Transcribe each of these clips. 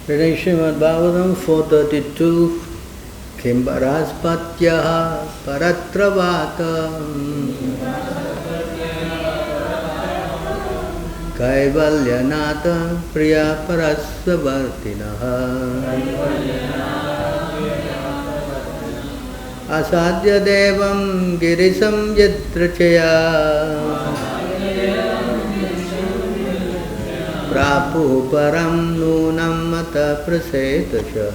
Reading Srimad Bhagavatam 432. Kim Baraspatyaha Paratravata Kaivalyanata Priya Parasvavartinaha Asadya Devam Girisam Yatrachaya Prapu Param Nunam Mata Prasetasha.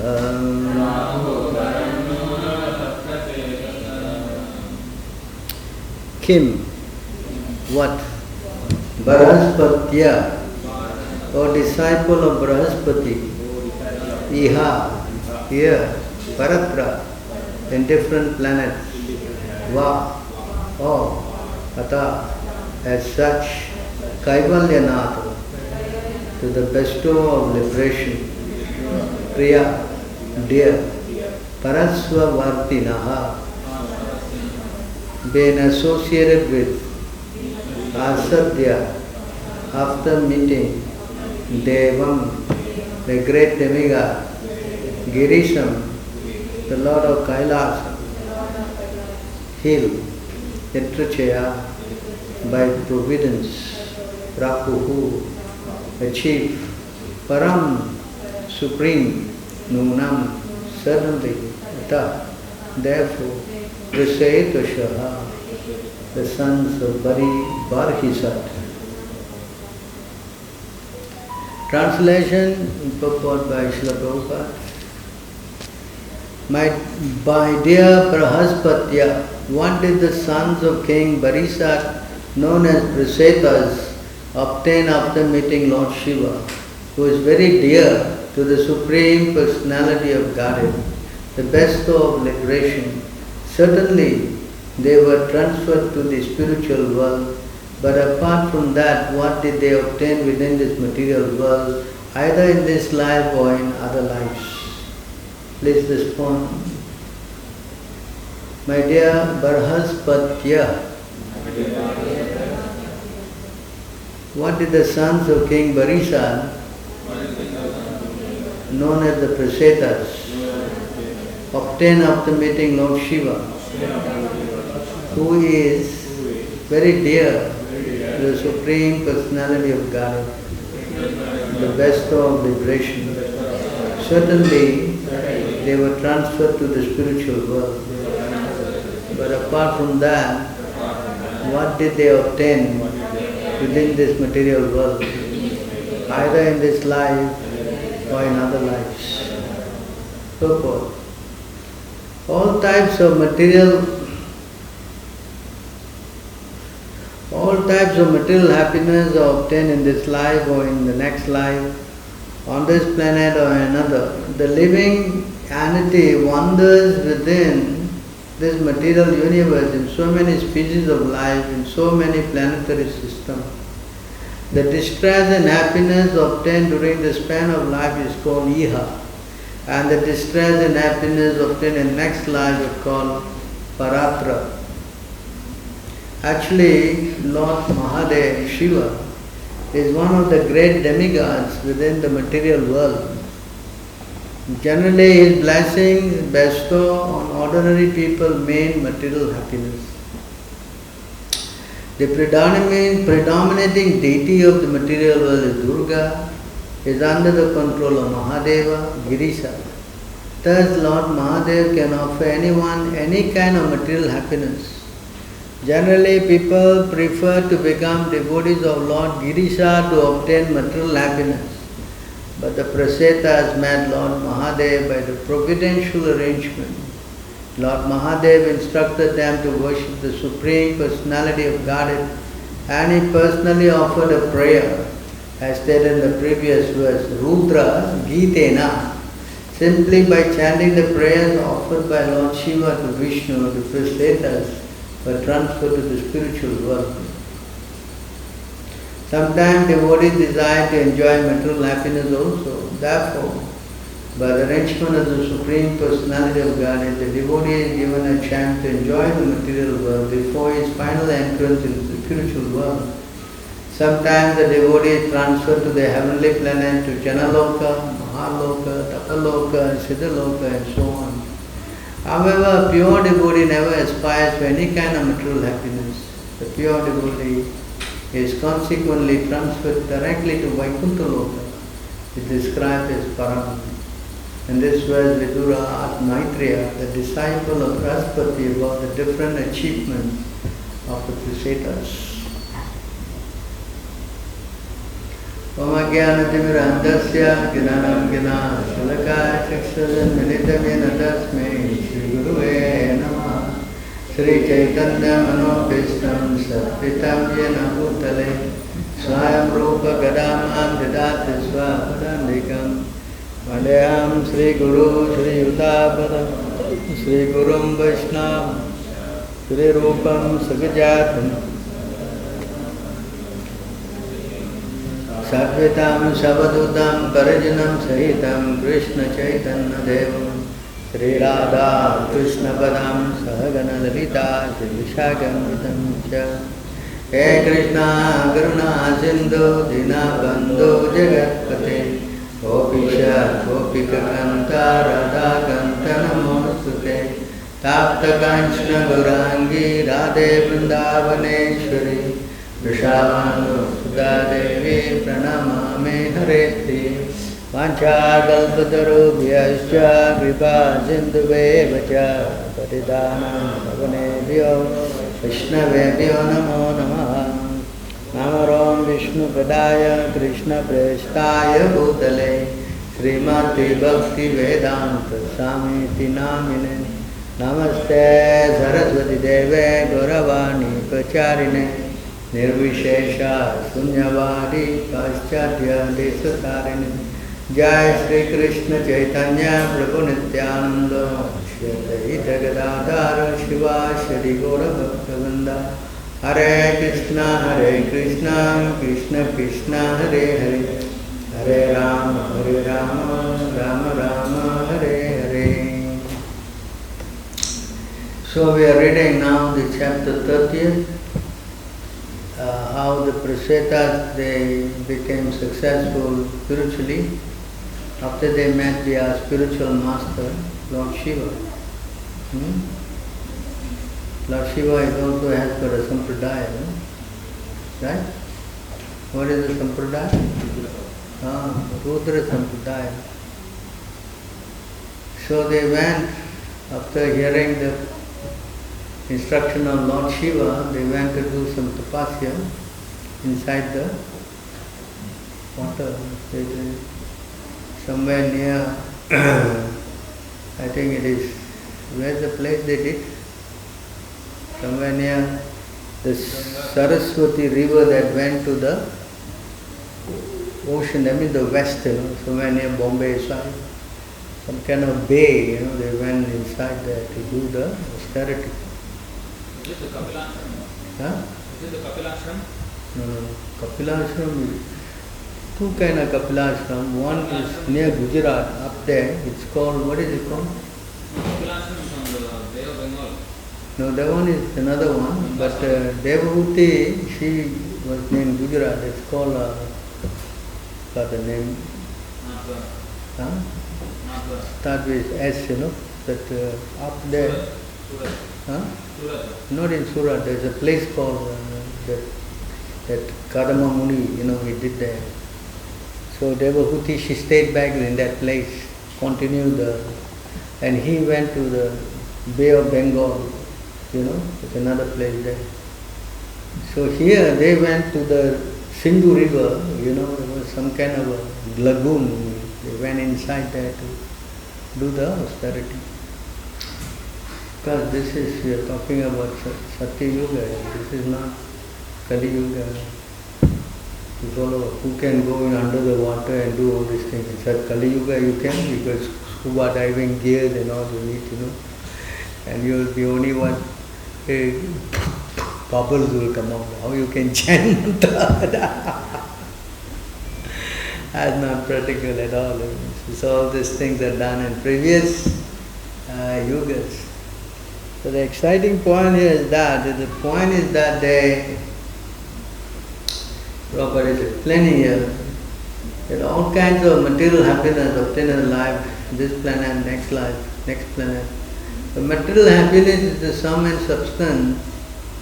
Kim, what? Baraspatya, or disciple of Brahaspati, Iha, here, Paratra, in different planets, Va, oh, Ata, as such, Kaivalyanatha, to the bestower of liberation, Priya, dear, Parasvavartinaha, being associated with Asadya, after meeting Devam, the great demigod, Girisam, the Lord of Kailas, hill, Yatrachaya, by providence, Prapuhu, achieve, Param, supreme, Nunam, suddenly, Ata, therefore, Prasetashaha, the sons of Barhisat. Translation and purport by Srila Gopāl. My dear Brahaspatya, what did the sons of King Barisat, known as Prasetas, obtain after meeting Lord Shiva, who is very dear to the Supreme Personality of Godhead, the bestower of liberation? Certainly, they were transferred to the spiritual world, but apart from that, what did they obtain within this material world, either in this life or in other lives? Please respond. My dear Barhaspatya, what did the sons of King Barisa, known as the Prasetas, obtain after meeting Lord Shiva, who is very dear to the Supreme Personality of Godhead, the bestower of liberation? Certainly, they were transferred to the spiritual world. But apart from that, what did they obtain within this material world, either in this life or in other lives? Purport. All types of material happiness are obtained in this life or in the next life, on this planet or another. The living entity wanders within this material universe in so many species of life, in so many planetary systems. The distress and happiness obtained during the span of life is called Iha, and the distress and happiness obtained in next life is called Paratra. Actually, Lord Mahadev, Shiva, is one of the great demigods within the material world. Generally, his blessings bestow on ordinary people main material happiness. The predominating deity of the material world is Durga, is under the control of Mahadeva, Girisa. Thus, Lord Mahadev can offer anyone any kind of material happiness. Generally, people prefer to become devotees of Lord Girisa to obtain material happiness. But the Prasetas met Lord Mahadev by the providential arrangement. Lord Mahadev instructed them to worship the Supreme Personality of Godhead, and he personally offered a prayer, as stated in the previous verse, Rudra Gitena. Simply by chanting the prayers offered by Lord Shiva to Vishnu, the Prasetas were transferred to the spiritual world. Sometimes devotees desire to enjoy material happiness also. Therefore, by the arrangement of the Supreme Personality of Godhead, the devotee is given a chance to enjoy the material world before his final entrance into the spiritual world. Sometimes the devotee is transferred to the heavenly planet, to Janaloka, Mahaloka, Tapaloka, Siddhaloka and so on. However, pure devotee never aspires to any kind of material happiness. The pure devotee is consequently transferred directly to Vaikuntha Loka. It is described as Param. And this was Vidura asked Maitreya, the disciple of Raspati, about the different achievements of the Presetas. Omagyanatimirandasya ginanam gina shalaka chaksadan militamena tasmai Shri Guruve Namah Shri Chaitanya Manobhishtam Satvitam Yena Bhutale Swayam Rupa Gadamam Jadati Swapadandikam Vandeham Shri Guru Shri Yudapadam Shri Gurum Vaishnava Shri Rupam Sagajatam Sadvitam Savadutam Parajanam Sahitam Krishna Chaitanya Devam Sri Radha Krishna Padam Sahagana Lalita Shri Vishakamitam Cha He Krishna Karuna Sindhu Dinabandhu Jagatpate Gopisha Gopika Kanta Radha Kanta Namostute Tapta Kanchana Gaurangi Radhe Vrindavaneshwari Vrishabhanu Sudha Devi Pranamami Hareti Vanchakalpatarubhyascha Kripa Sindhuvevacha Patidanam Bhavanebhyo Vishnavebhyo Namo Namaha Namarom Vishnu Padaya Krishna Prestaya Bhutale Srimati Bhakti Vedanta Samiti Namine Namaste Saraswati Deve Gauravani Pacharine Nirvishesha Sunyavadi Paschatya Desatarine Jai Sri Krishna Chaitanya Prabhu Nityananda Shri Advaita Gadadhara Shiva Shri Gaura Bhakta Hare Krishna Krishna Krishna Hare Hare Hare Rama Rama Rama Hare Hare. So we are reading now the chapter 30th. How the Prasetas, they became successful spiritually after they met their spiritual master, Lord Shiva. Lord Shiva is also has got a sampradaya, no? Right? What is the sampradaya? Rudra sampradaya. So they went, after hearing the instruction of Lord Shiva, they went to do some tapasya inside the water. Somewhere near, I think it is, where's the place they did? Somewhere near the Saraswati river that went to the ocean, that means the west, somewhere near Bombay side. Some kind of bay, they went inside there to do the austerity. Is it the Kapilashram? Huh? Is it the Kapilashram? No. Kapilashram is two kind of Kapilashram. One is near Gujarat, up there. It's called, what is it called? Kapilashram is on the Bay of Bengal. No, that one is another one. But Devahuti, she was named Gujarat. It's called, got the name. Not Huh? the. Start with S, that up there. Surat. Huh? Surat. Not in Surat, there's a place called that Kadama Muni, he did there. So Devahuti, she stayed back in that place, continued and he went to the Bay of Bengal, it's another place there. So here they went to the Sindhu river, there was some kind of a lagoon. They went inside there to do the austerity. Because this is, we are talking about Satya Yuga, this is not Kali Yuga. It's all over. Who can go in under the water and do all these things? It's Kali Yuga you can, because scuba diving gears and all you need, and you'll be only one, bubbles will come out. How you can chant? That's not practical at all. So all these things are done in previous yugas. So the exciting point here is that Prabhupada is explaining here There are all kinds of material happiness obtained in life, this planet, next life, next planet. The material happiness is the sum and substance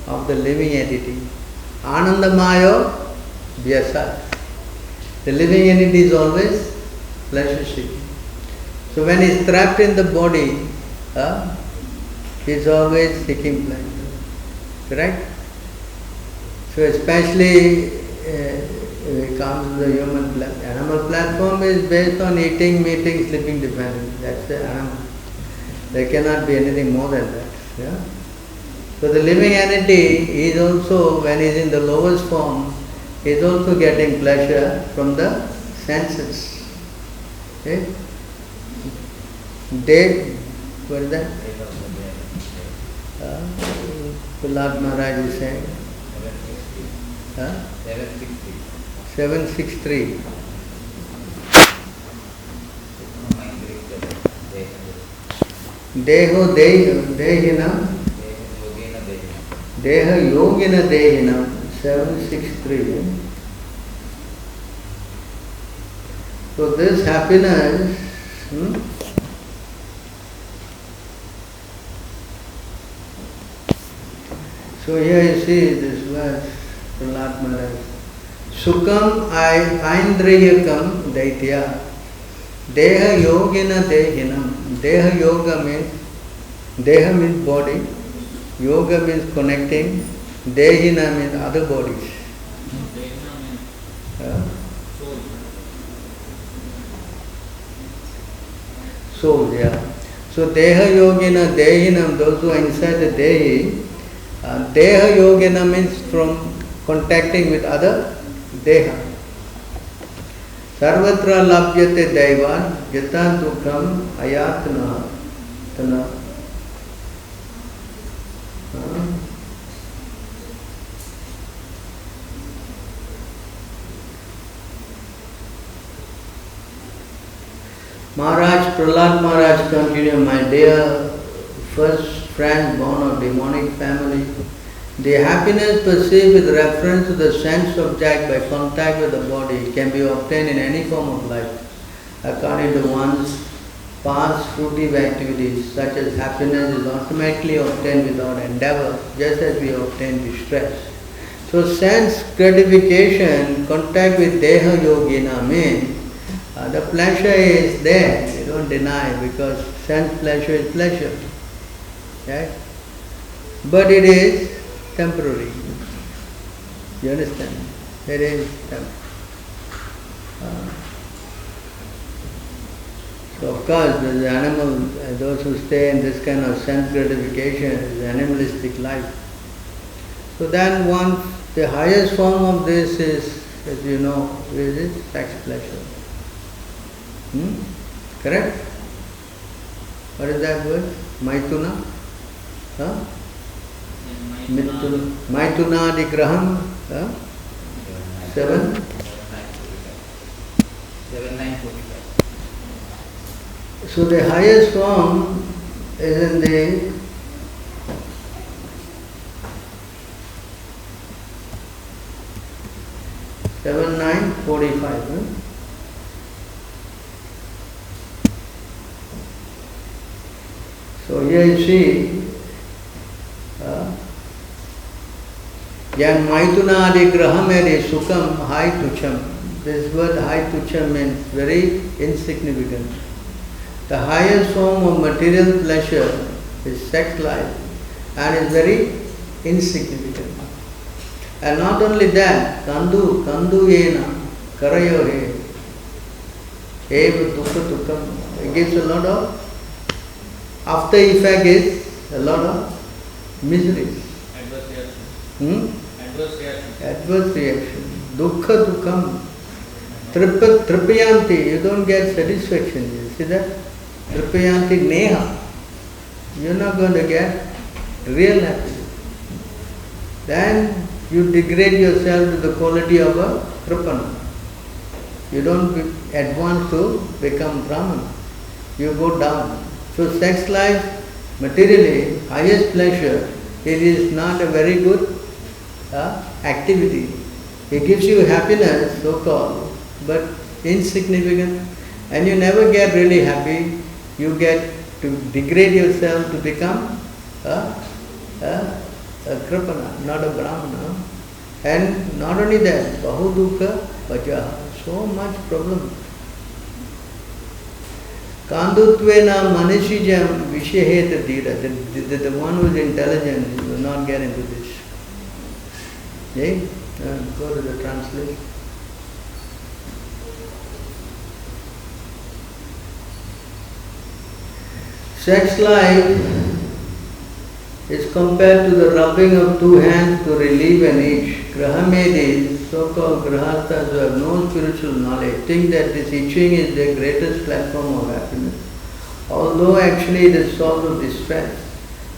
of the living entity. Anandamayo vyasa. The living entity is always pleasure seeking. So when he is trapped in the body, he is always seeking pleasure. Correct? So especially when it comes to the human platform. Animal platform is based on eating, meeting, sleeping dependent. That's the animal. There cannot be anything more than that. Yeah? So the living entity is also, when he is in the lowest form, is also getting pleasure from the senses. Okay? What is that? Prahlad Maharaj is saying. 763. Deho dehinam. Deha yogina dehinam. 763. So this happiness, so here you see this verse, Prahlad Maharaj. Sukam aindriyakam daitya. Deha yogina dehinam. Deha yoga means, deha means body, yoga means connecting, dehina means other bodies. Dehina means soul. Soul, yeah. So deha yogina dehinam, those who are inside the dehi, deha yogina means from contacting with other deha. Sarvatra labhyate daivan yata dukkam ayatana tana. Maharaj, Prahlad Maharaj continued, my dear first friend born of demonic family, the happiness perceived with reference to the sense object by contact with the body can be obtained in any form of life. According to one's past fruitive activities, such as happiness is automatically obtained without endeavor, just as we obtain distress. So sense gratification, contact with Deha Yogina means the pleasure is there, you don't deny, because sense pleasure is pleasure. Right? But it is temporary. You understand? It is temporary. So of course, the animal, those who stay in this kind of sense gratification is animalistic life. So then the highest form of this is, as you know, is sex pleasure. Correct? What is that word? Maituna? Huh? Maituna Digraham? 7945. So the highest form is in the seven nine 45. So here you see, Yan Maituna Adigraham ere Sukam Hai Tucham. This word Hai Tucham means very insignificant. The highest form of material pleasure is sex life and is very insignificant. And not only that, Kandu Yena Karayo He Eva Dukha Dukkam. It gives a lot of after effect is a lot of miseries. Adverse reaction. Adverse reaction. Adverse reaction. Dukkha dukkam. Tripayanti, you don't get satisfaction. You see that? Tripayanti neha. You're not going to get real happiness. Then you degrade yourself to the quality of a tripana. You don't advance to become Brahman. You go down. So sex life, materially, highest pleasure, it is not a very good activity. It gives you happiness, so-called, but insignificant, and you never get really happy. You get to degrade yourself to become a kripana, not a brahmana. And not only that, bahu dukkha pajaha, so much problem. Kandutvena manishijam vishaheta dhira, the one who is intelligent will not get into this. Okay? Go to the translation. Sex life is compared to the rubbing of two hands to relieve an itch. Grahamedis, so-called grahasthas who have no spiritual knowledge, think that this itching is their greatest platform of happiness. Although actually it is source of distress.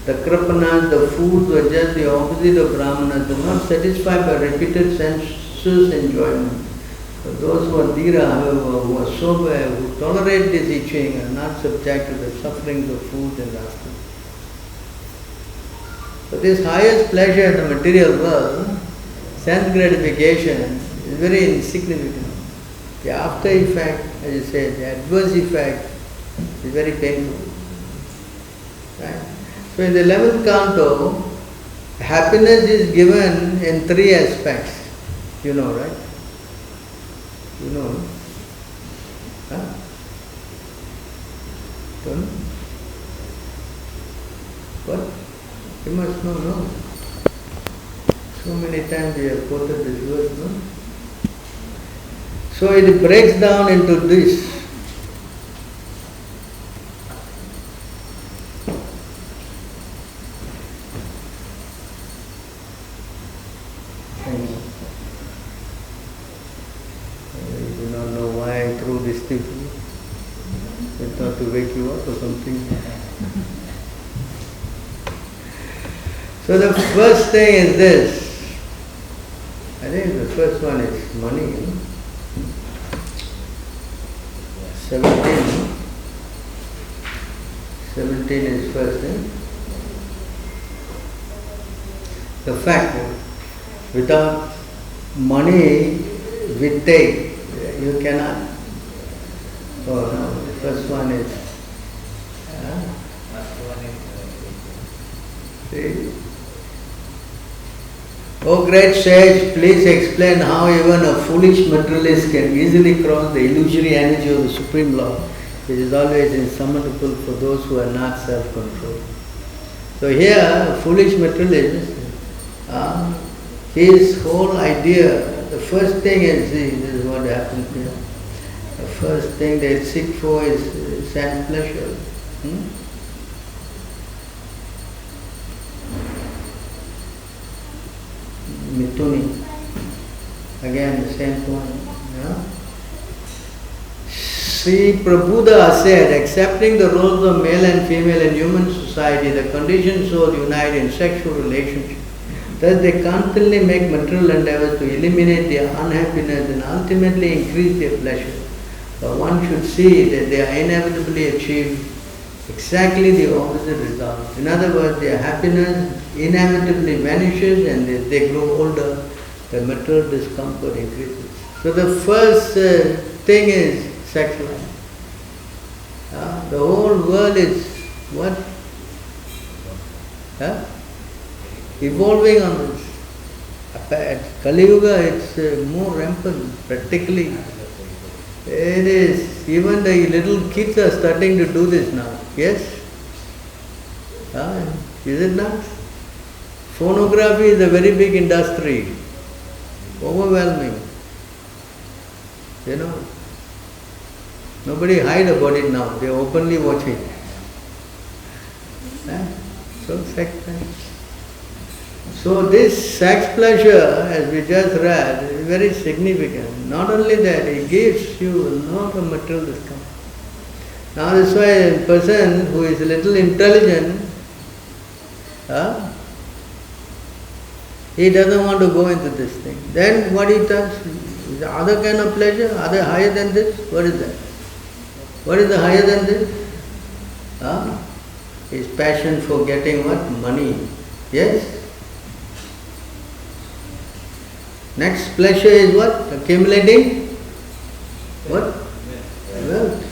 The kripanas, the fools who are just the opposite of brahmanas, do not satisfy by repeated sensuous enjoyment. But those who are dhira, however, who are sober, who tolerate this itching, are not subject to the sufferings of food and rasa. So this highest pleasure in the material world, sense gratification, is very insignificant. The after effect, as you say, the adverse effect is very painful. Right? So in the 11th canto, happiness is given in three aspects. You know, right? You know? Huh? Don't know? What? You must know, no? So many times we have quoted this verse, no? So it breaks down into this. I do not know why I threw this thing to you. I thought to wake you up or something. So the first thing is this. I think the first one is money. 17. 17 is first thing. The fact that without money, vitte, you cannot. Oh no, the first one is. See? Oh great sage, please explain how even a foolish materialist can easily cross the illusory energy of the Supreme Law, which is always insurmountable for those who are not self-controlled. So here, a foolish materialist, his whole idea, the first thing is, see, this is what happens here. The first thing they seek for is sense pleasure. Mituni. Again the same point. Yeah? Sri Prabhuda said, accepting the roles of male and female in human society, the conditioned soul unite in sexual relationship. Thus they constantly make material endeavors to eliminate their unhappiness and ultimately increase their pleasure. But one should see that they are inevitably achieve exactly the opposite result. In other words, their happiness inevitably vanishes and as they grow older, the material discomfort increases. So the first thing is sex life. The whole world is what? Evolving on this. At Kali Yuga, it's more rampant, practically. It is. Even the little kids are starting to do this now. Yes? Is it not? Phonography is a very big industry. Overwhelming. You know. Nobody hide about it now. They are openly watching. So sex pleasure. So this sex pleasure, as we just read, is very significant. Not only that, it gives you a lot of material discomfort. Now that's why a person who is a little intelligent, he doesn't want to go into this thing. Then what he does, is the other kind of pleasure, other higher than this? What is that? What is the higher than this? His passion for getting what? Money. Yes? Next pleasure is what? Accumulating What? Wealth.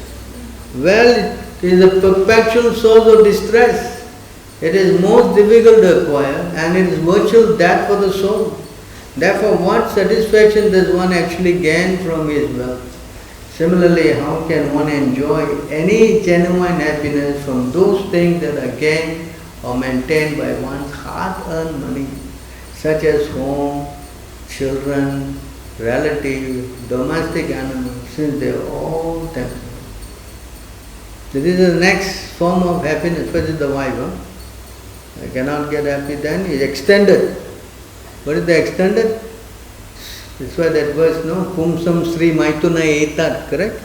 Wealth is a perpetual source of distress. It is most difficult to acquire and it is virtual death for the soul. Therefore, what satisfaction does one actually gain from his wealth? Similarly, how can one enjoy any genuine happiness from those things that are gained or maintained by one's hard-earned money, such as home, children, relatives, domestic animals, since they are all temporary? This is the next form of happiness. First is the wife. I cannot get happy, then is extended. What is the extended? That's why that verse, no? Pumsam Sri Maituna Etat, correct?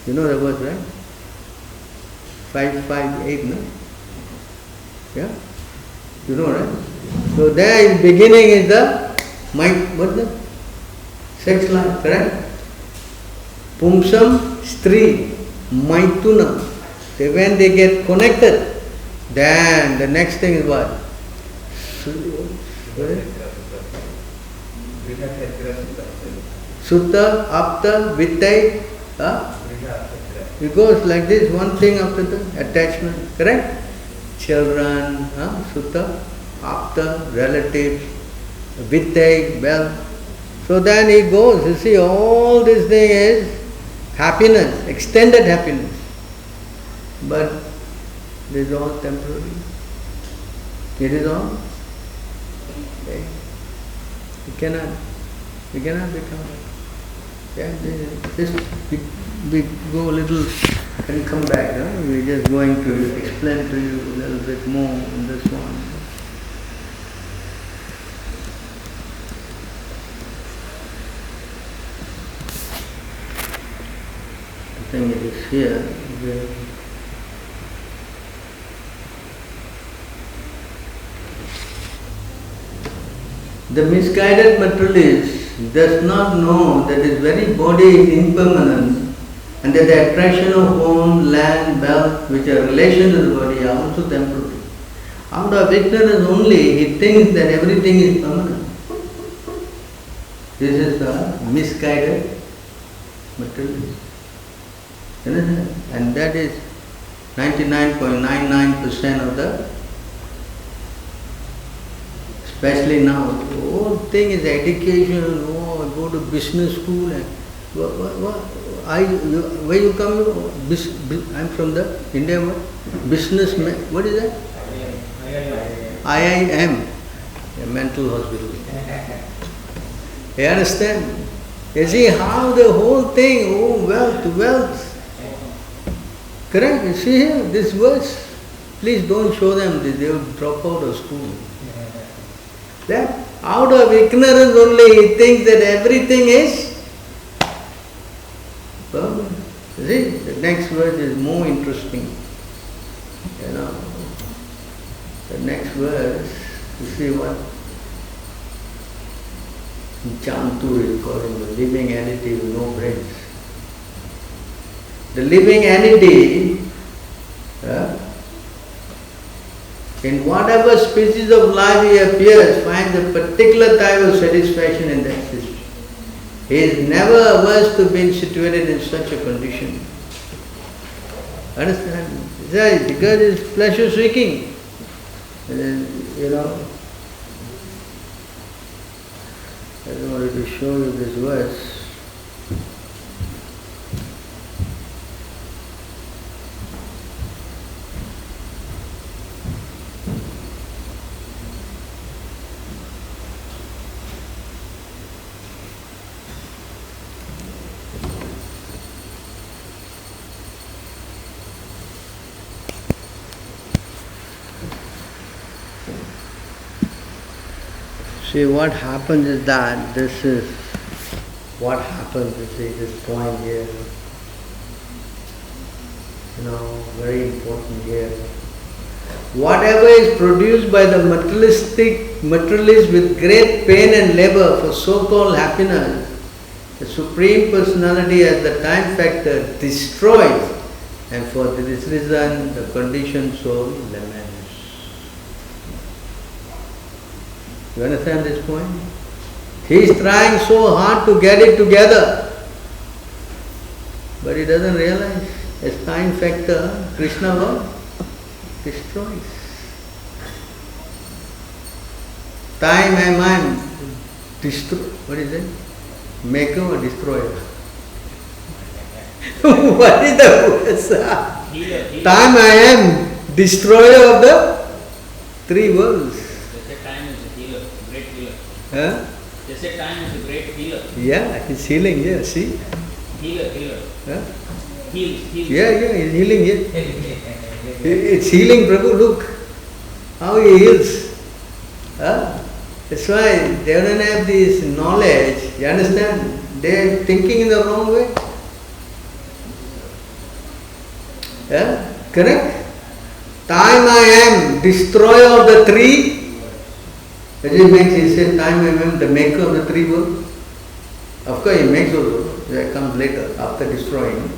You know the verse, right? 558, no? Yeah? You know, right? So there in beginning is the, what's the? Sex life, correct? Pumsam Sri Maituna. So when they get connected, then the next thing is what? Sutta, Apta, Vittai, it goes like this, one thing after the attachment, correct? Children, Sutta, Apta, relatives, Vittai, wealth. So then it goes, you see, all this thing is happiness, extended happiness. But it is all temporary. It is all. Okay. We cannot become. Yeah, just we go a little and come back. We're just going to explain to you a little bit more in this one. I think it is here. The misguided materialist does not know that his very body is impermanent and that the attraction of home, land, wealth, which are relation to the body, are also temporary. Out of ignorance only, he thinks that everything is permanent. This is the misguided materialist. And that is 99.99% of the, especially now, the whole thing is education. Oh, I go to business school and where you come from? I'm from the India. What? Business, what is that? IIM, a mental hospital. You understand? You see how the whole thing, wealth. Correct? You see here, this verse. Please don't show them this, they will drop out of school. That out of ignorance only he thinks that everything is permanent. You see, the next verse is more interesting. The next verse, you see what Chantu is calling the living entity with no brains. The living entity, in whatever species of life he appears, finds a particular type of satisfaction in that system. He is never averse to being situated in such a condition. Understand? Because he is pleasure seeking. I wanted to show you this verse. See, what happens is that this is what happens, you see, this point here. Very important here. Whatever is produced by the materialist with great pain and labor for so-called happiness, the Supreme Personality as the time factor destroys, and for this reason the conditioned soul laments. You understand this point? He is trying so hard to get it together. But he doesn't realize. As time factor, Krishna what? Destroys. Time and mind destroy. What is it? Maker or destroyer? What is the word? Healer. Time I am destroyer of the three worlds. They say time is a healer, great healer. Huh? They say time is a great healer. Yeah, he's healing, yeah, see? Healer. Huh? Heals. Yeah, he's healing, yeah. It's healing, Prabhu, look how he heals. Huh? That's why they don't have this knowledge, you understand? They're thinking in the wrong way. Yeah? Correct? Time I am, destroyer of the tree. As he makes, he said, time I am, the maker of the tree world. Of course, he makes also, that comes later, after destroying.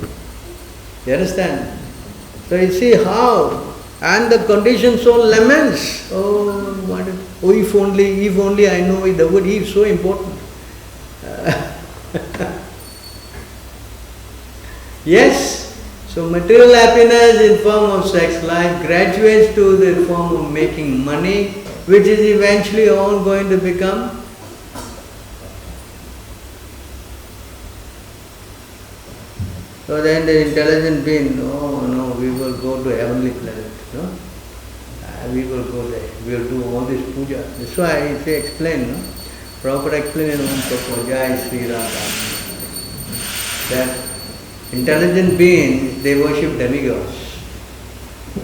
You understand? So you see how, and the condition so laments. If only I know it, the word if is so important. Yes. So material happiness in form of sex life graduates to the form of making money, which is eventually all going to become so then the intelligent being, no, we will go to heavenly planet, no? We will go there, we will do all this puja. That's why he explained, no? Prabhupada explained in one purpose, Jai Sri Radha, that intelligent beings, they worship demigods.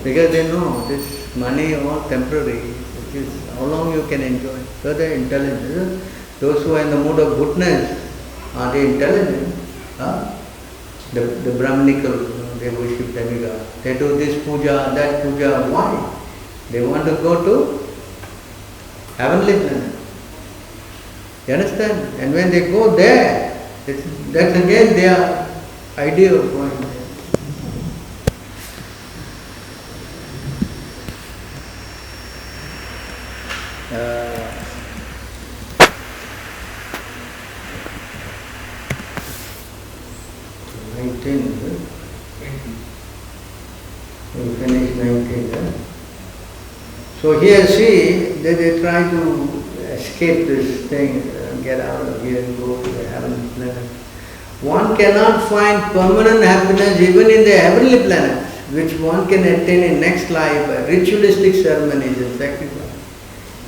Because they know this money all temporary, it is how long you can enjoy. So they are intelligent. Those who are in the mood of goodness, are they intelligent? Huh? The Brahminical, they worship demigods. They do this puja, that puja. Why? They want to go to heavenly planet. You understand? And when they go there, that's again their idea of going there. 19, we finish 19. So here see that they try to escape this thing, get out of here and go to the heavenly planet. One cannot find permanent happiness even in the heavenly planets, which one can attain in next life by ritualistic ceremonies and sacrifice.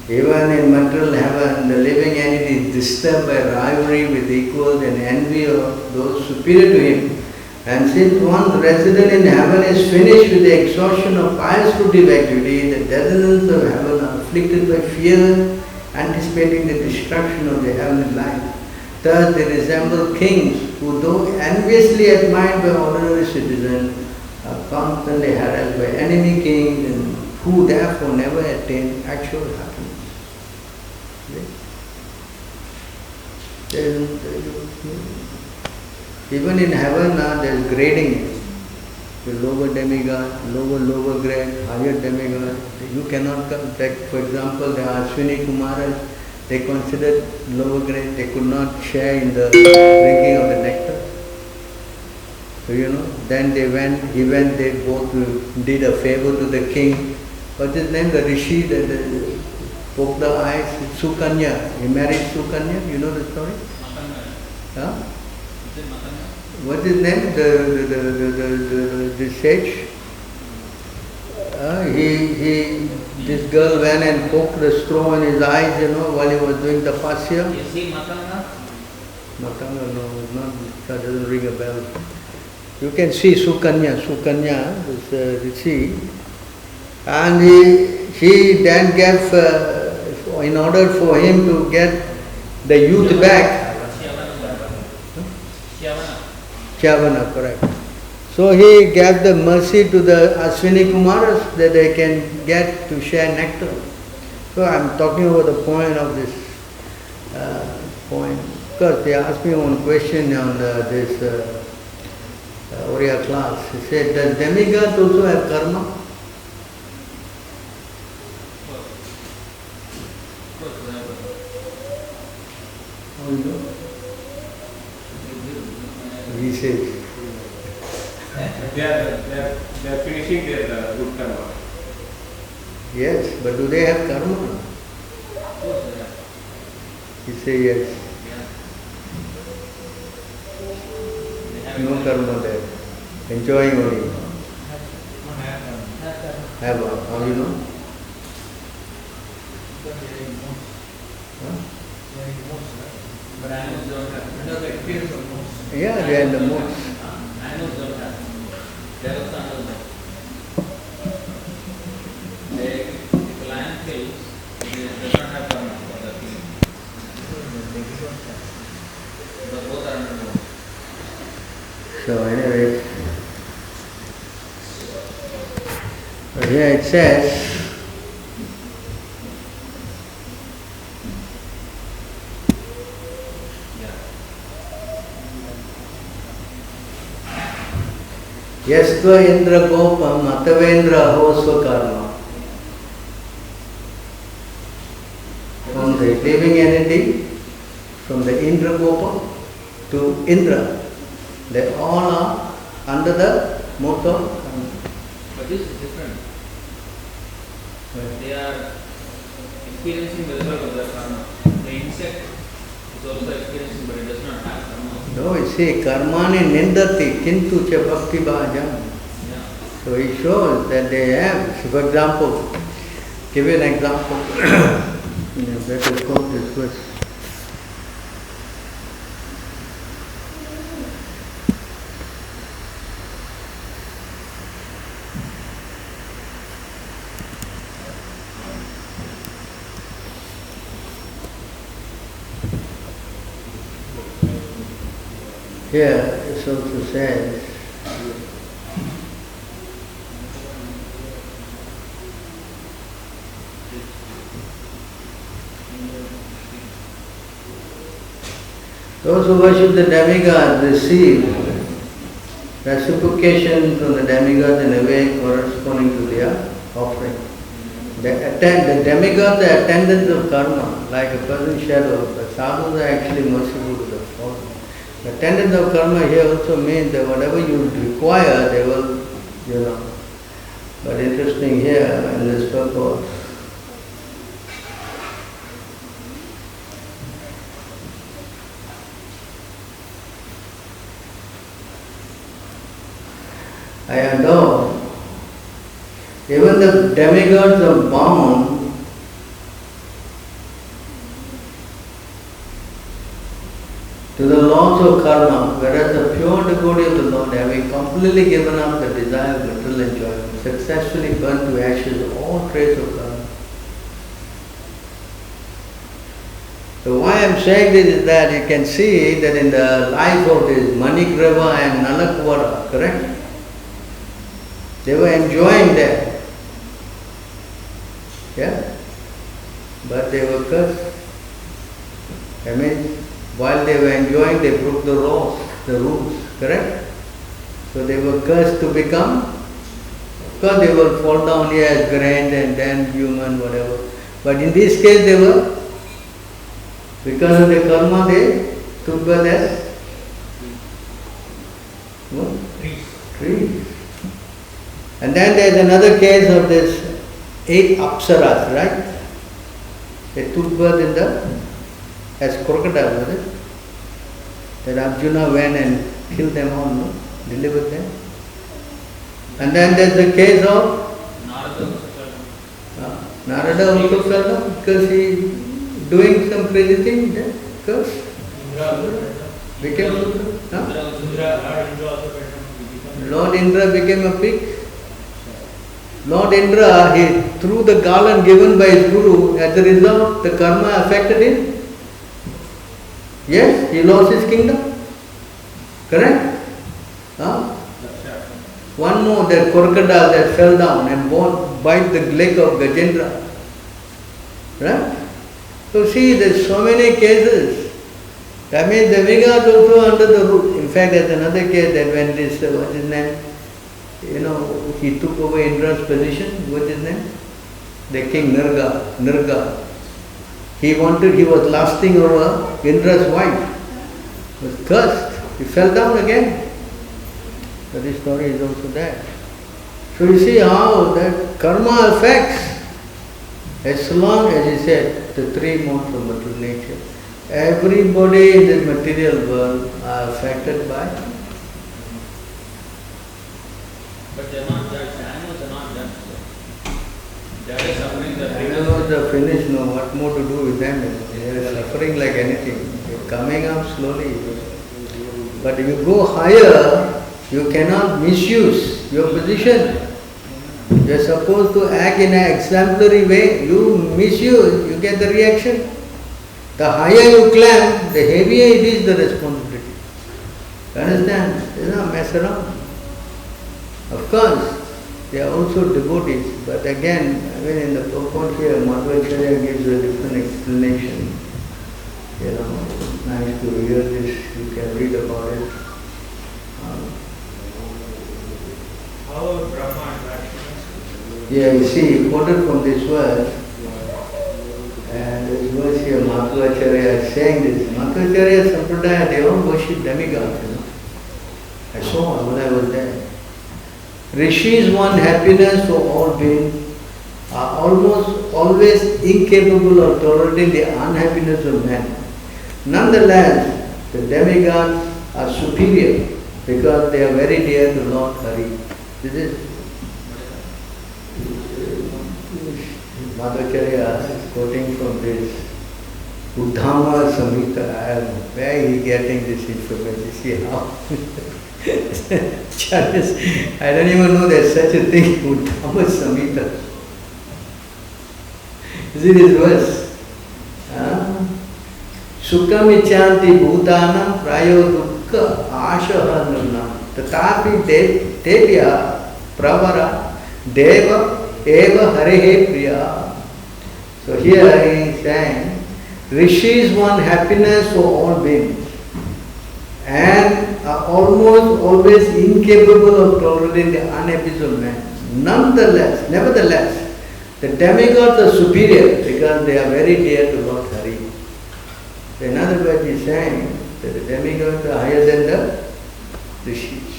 Even in material heaven, the living entity is disturbed by rivalry with equals and envy of those superior to him. And since one's residence in heaven is finished with the exhaustion of pious fruitive activity, the descendants of heaven are afflicted by fear, anticipating the destruction of the heavenly life. Thus they resemble kings who, though enviously admired by ordinary citizens, are constantly harassed by enemy kings and who therefore never attain actual happiness. Even in heaven there is grading. The lower demigod, lower grade, higher demigod. You cannot come. Like for example, the Ashwini Kumaras, they considered lower grade. They could not share in the drinking of the nectar. So then they both did a favor to the king. What's his name? The rishi that poked the eyes. Sukanya. He married Sukanya. You know the story? Huh? What's his name? The sage. This girl went and poked the straw in his eyes, while he was doing tapasya. You see Matanga? Matanga, no, not, that doesn't ring a bell. You can see Sukanya, this rishi, and he then gave, in order for him to get the youth back. Chavana, correct. So he gave the mercy to the Ashwini Kumaras that they can get to share nectar. So I am talking about the point of this point. Because they asked me one question on this Oriya class. He said, does demigods also have karma? How do you know? He says. They are finishing their good karma. Yes, but do they have karma? Of course, yeah. You say yes. Yeah. They have No it. karma there. Enjoying only. Have a, how you know? Huh? But animals don't have. Yeah, they are in the mood. Animals don't have. They are also under that. If a lion kills, it does not have karma for the killing. But both are under the moon. So anyway, but here it says, Yastva Indra Gopam Matavendra Hosva Karma. From the living entity, from the Indra Gopam to Indra, they all are under the mode of karma. But this is different. They are experiencing the result of their karma. The insect is also experiencing, but it does not have karma. No, you see, karmani nindati kintu cha bhakti bhajam. Yeah. So he shows that they have, so for example, give you an example. Let us quote this verse. Here it also says, those who worship the demigod receive reciprocation from the demigod in a way corresponding to their offering. The demigod, the attendants of karma, like a person's shadow, the sadhus are actually merciful to the fallen. The attendants of karma here also means that whatever you require, they will, But interesting here in this purpose, I adore. Even the demigods are bound to the laws of karma, whereas the pure devotee of the Lord, having completely given up the desire of material enjoyment, successfully burnt to ashes all trace of karma. So why I am saying this is that you can see that in the life of this Manigrava and Nalakwara, correct? They were enjoying that. Yeah? But they were cursed. I mean, while they were enjoying, they broke the rules, correct? So they were cursed to become, of course they will fall down here as grand and then human, whatever. But in this case they were, because of the karma, they took birth as what? Trees. And then there is another case of this 8 apsaras, right? They took birth in as crocodiles, was it? That Arjuna went and killed them all, no? Delivered them. And then there is the case of Narada also fell down because he doing some crazy thing, then cursed. Became Lord Indra became a pig. Lord Indra, he threw the garland given by his guru. As a result, the karma affected him. Yes, he lost his kingdom. Correct? One more, that crocodile that fell down and bite the leg of Gajendra. Right? So see, there's so many cases. That means the demigods also under the rule. In fact, there's another case that when this, what's his name? He took over Indra's position. What's his name? The king Nirga. He was lusting over Indra's wife. He was cursed. He fell down again. So this story is also there. So you see how that karma affects, as long as he said, the three modes of material nature. Everybody in the material world are affected by. But they are not judged. Animals are not judged. They are suffering the Animals are finished, no, what more to do with them? They are suffering like anything. They are coming up slowly. But if you go higher, you cannot misuse your position. You are supposed to act in an exemplary way. You misuse, you get the reaction. The higher you climb, the heavier it is the responsibility. You understand? They don't mess around. Of course, they are also devotees, but again, in the purport here, Madhvacharya gives a different explanation. It's nice to hear this, you can read about it. How about Brahma and Vishnu? Yeah, you see, quoted from this verse, and this verse here, Madhvacharya is saying this. Madhvacharya Sampradaya, they all worship demigods, I saw when I was there. Rishis want happiness for all beings, are almost always incapable of tolerating the unhappiness of man. Nonetheless, the demigods are superior because they are very dear to Lord Hari. This is Madhvacharya is quoting from this Uddhama Samhita. I don't know where he is getting this information. See how? I don't even know there's such a thing, Uddhama Samhita. Is it this verse? Sukham ichanti bhutanam prayo dukkha ashaha nunam tatapi devya pravara deva eva harehe priya. So here he is saying, Rishis want happiness for all beings and are almost always incapable of tolerating the unhappiness of man. Nevertheless, the demigods are superior because they are very dear to Lord Hari. So in other words, he is saying that the demigods are higher than the Rishis.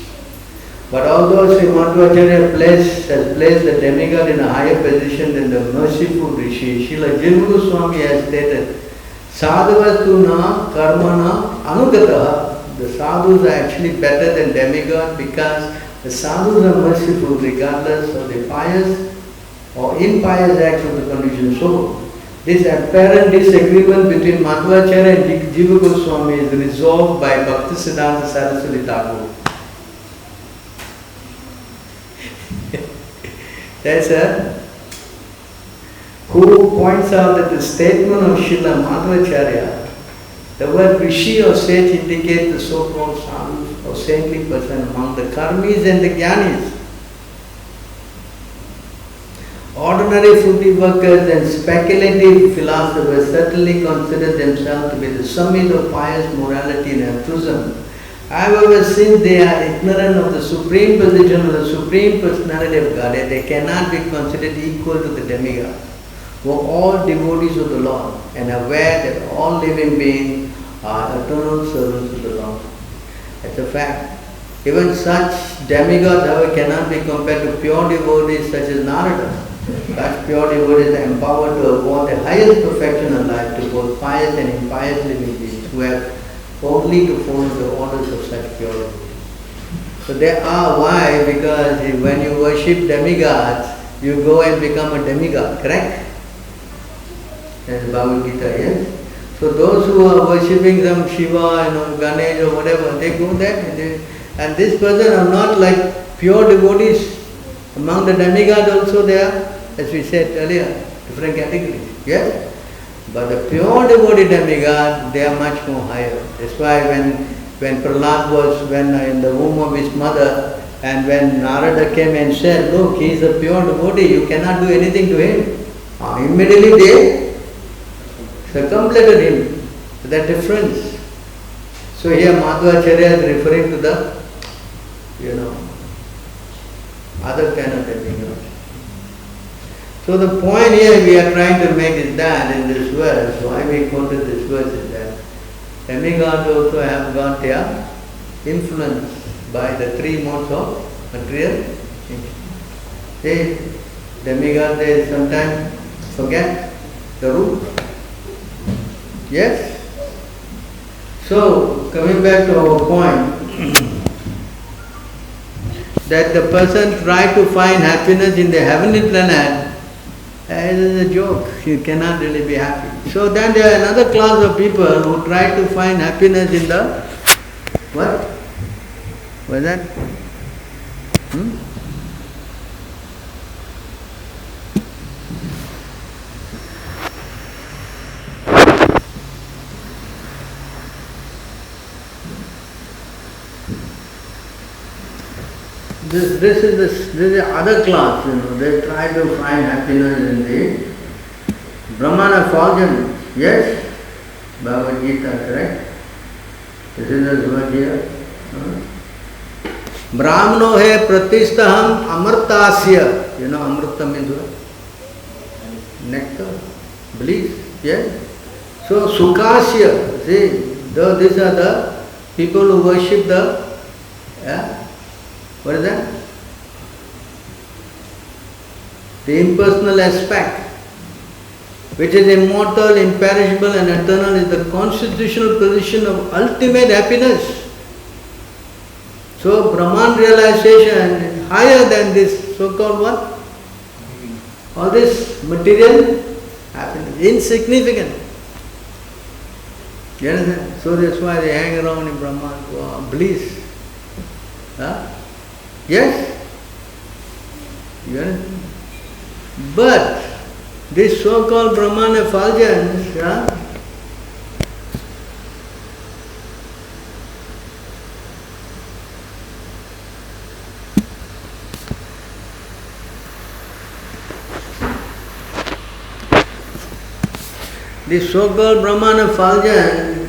But although Sri Madhvacharya has placed the demigod in a higher position than the merciful Rishi, Srila Jiva Goswami has stated, Sadhavastuna karmana anugataha. The sadhus are actually better than demigod because the sadhus are merciful regardless of the pious or impious acts of the conditioned soul. This apparent disagreement between Madhvacharya and Jiva Goswami is resolved by Bhaktisiddhanta Saraswati Thakur. There's who points out that the statement of Srila Madhvacharya, the word Rishi or sage indicates the so-called sadhus or saintly person among the karmis and the jnanis. Ordinary fruity workers and speculative philosophers certainly consider themselves to be the summit of pious morality and altruism. However, since they are ignorant of the supreme position of the supreme personality of Godhead, they cannot be considered equal to the demigods, who are all devotees of the Lord and aware that all living beings are eternal servants of the Lord. It's a fact. Even such demigods, however, cannot be compared to pure devotees such as Narada. Such pure devotees are empowered to award the highest perfection of life to both pious and impious living beings who have only to follow the orders of such pure devotees. So they are why? Because when you worship demigods, you go and become a demigod, correct? That's Bhagavad Gita, yes? So those who are worshipping some Shiva, Ganesh or whatever, they go there and this person are not like pure devotees. Among the demigods also there are, as we said earlier, different categories, yes? But the pure devotee demigod, they are much more higher. That's why when Prahlad was in the womb of his mother, and when Narada came and said, look, he is a pure devotee, you cannot do anything to him. Immediately they circumvented him. So that difference. So here Madhvacharya is referring to the, other kind of demigods. So the point here we are trying to make is that in this verse, why we quoted this verse is that demigods also have got their influence. by the three modes of material nature. See, demigods, they sometimes forget the root. Yes? So, coming back to our point, that the person try to find happiness in the heavenly planet, it is a joke. You cannot really be happy. So then there are another class of people who try to find happiness in the what? What is that? This is the other class, they try to find happiness in the Brahmana Fulgence. Yes? Bhagavad Gita, correct? This is the word here. Brahmano he pratistaham amartasya. You know amrita means what? Nectar, bliss. Yes? So sukhasya. See, these are the people who worship the what is that? The impersonal aspect, which is immortal, imperishable and eternal, is the constitutional position of ultimate happiness. So Brahman realization is higher than this so-called what? All this material happiness, insignificant. You understand? So that's why they hang around in Brahman, bliss. Huh? Yes? You understand? But this so-called Brahman effulgence, this so-called Brahman effulgence,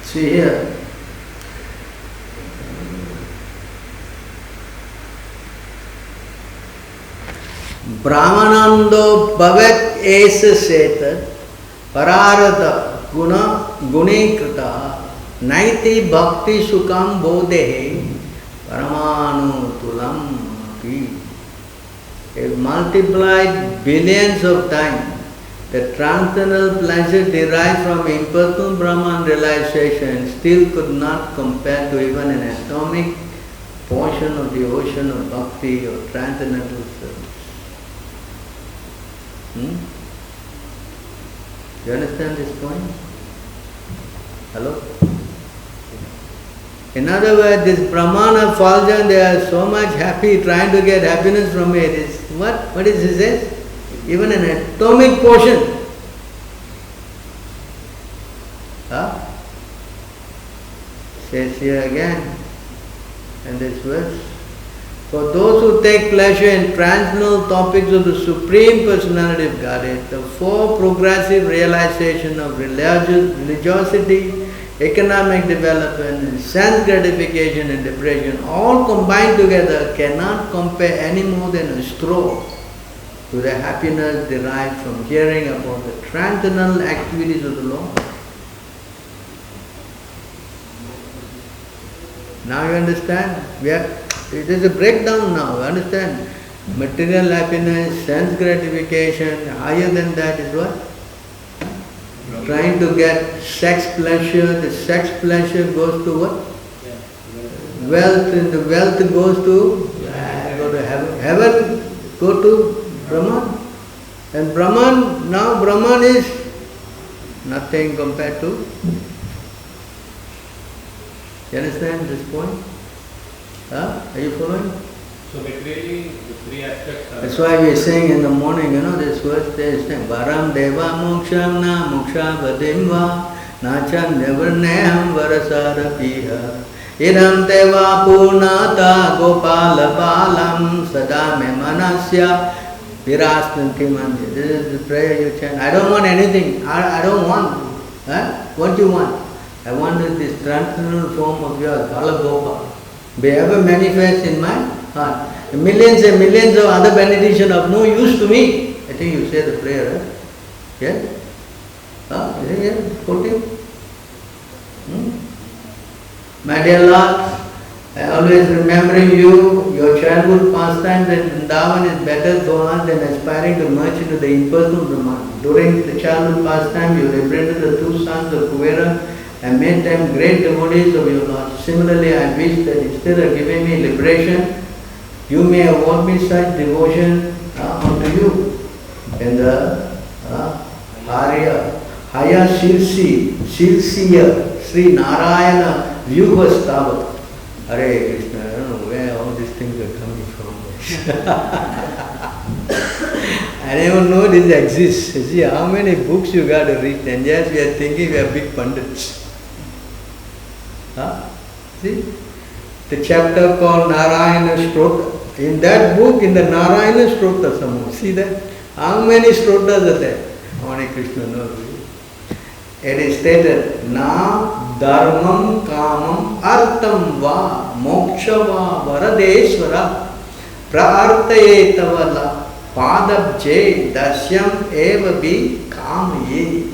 see here, Brahmanando bhavat esa setat pararata gunekrita naiti bhakti sukam bodhe paramanu tulam api. If multiplied billions of times, the transcendental pleasure derived from impersonal Brahman realization still could not compare to even an atomic portion of the ocean of bhakti or transcendental service. You understand this point? Hello? In other words, this Brahmana Fulgence, they are so much happy trying to get happiness from it. Is what is he says? Even an atomic portion. Says here again in this verse. For those who take pleasure in transcendental topics of the Supreme Personality of Godhead, the four progressive realization of religiosity, economic development, and sense gratification and depression, all combined together, cannot compare any more than a straw to the happiness derived from hearing about the transcendental activities of the Lord. Now you understand? It is a breakdown now, you understand? Material happiness, sense gratification, higher than that is what? Trying to get sex pleasure, the sex pleasure goes to what? Wealth, and the wealth goes to heaven. Heaven go to Brahman. And Brahman is nothing compared to. You understand this point? Are you following? So materially, the three aspects are... That's why we are saying in the morning, this verse there is saying, Varam deva moksham na moksha vadim va nachan nevarneham varasara piha idam deva purnata Gopāla balam sada me manasya virasnanti mandi. This is the prayer you chant. I don't want anything. I don't want. What do you want? I want this transcendental form of yours, Gopāl, be ever manifest in my heart. Millions and millions of other benediction of no use to me. I think you say the prayer, right? Yes? quoting. My dear Lord, I always remembering you, your childhood pastimes at Vrindavan is better to us than aspiring to merge into the impersonal Brahman. During the childhood pastime, you liberated the two sons of Kuvera and made them great devotees of your Lord. Similarly, I wish that instead of giving me liberation, you may award me such devotion unto you. In the Haya Shilsiya Sri Narayana Vyuhastava. Hare Krishna, I don't know where all these things are coming from. I never know this exists. You see how many books you got to read, and yet we are thinking we are big pundits. See? The chapter called Narayana Strota. In that book, in the Narayana Strota Sammo, see that? How many Strotas are there? Only Krishna knows. It is stated, Na dharmam kamam artam va moksha va varadesvara prartaye tavala padabje dasyam eva bi kamaye.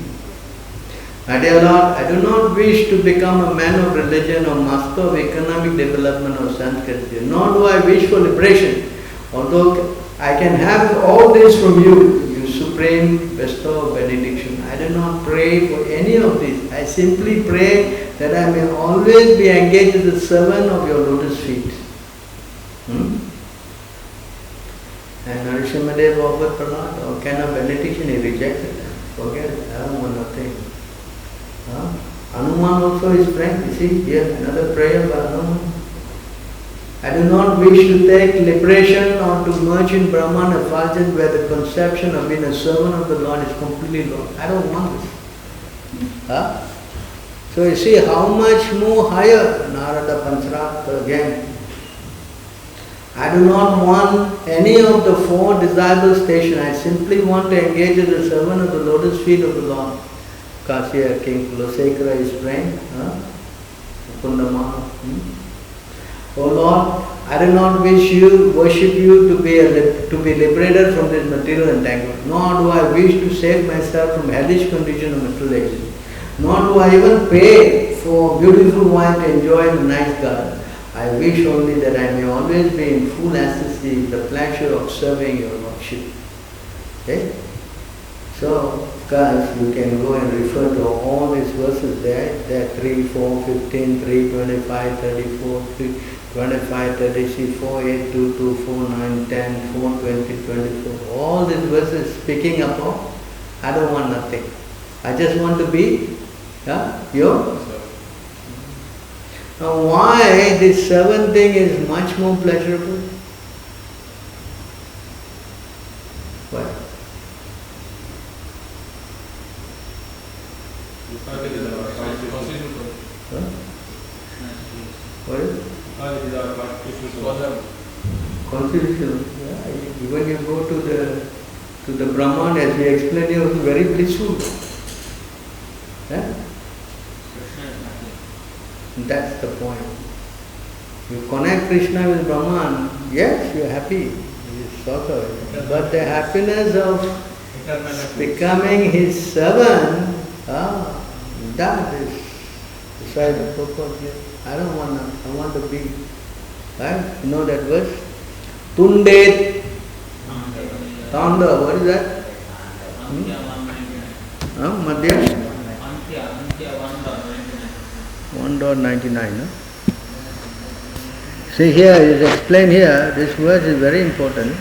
My dear Lord, I do not wish to become a man of religion or master of economic development or Sanskrit, nor do I wish for liberation, although I can have all this from you, you supreme bestower of benediction. I do not pray for any of this. I simply pray that I may always be engaged in the servant of your lotus feet. And Narasimhadev offered Prahlad all kind of benediction, he rejected them. Forget it, I don't want nothing. Hanuman also is frank, you see, here another prayer by Hanuman. I do not wish to take liberation or to merge in Brahman effulgence where the conception of being a servant of the Lord is completely lost. I don't want this. So you see how much more higher Narada Pancharatma again. I do not want any of the four desirable stations. I simply want to engage as a servant of the lotus feet of the Lord. Kasya King Kulasekara is praying. Kundama. Oh Lord, I do not wish you, worship you to be liberated from this material entanglement. Nor do I wish to save myself from hellish condition of material existence. Nor do I even pay for beautiful wine to enjoy in a nice garden. I wish only that I may always be in full ecstasy, the pleasure of serving your Lordship. Okay? So, guys, you can go and refer to all these verses there. There 3, 4, 15, 3, 25, 34, 3, 25, 36, 4, 8, 2, 2, 4, 9, 10, 4, 20, 24. All these verses speaking about, I don't want nothing. I just want to be your. Now why this seventh thing is much more pleasurable? Why? What is it? Constitutional. Yeah. Even you go to the Brahman, as we explained, you are very blissful. Yeah? That's the point. You connect Krishna with Brahman, yes, you are happy. But the happiness of becoming his servant, that is beside the purpose here. I don't want that. I want to be. Right? You know that verse? Tundet Tanda. What is that? Madhya? 1.99. See here, it is explained here, this verse is very important.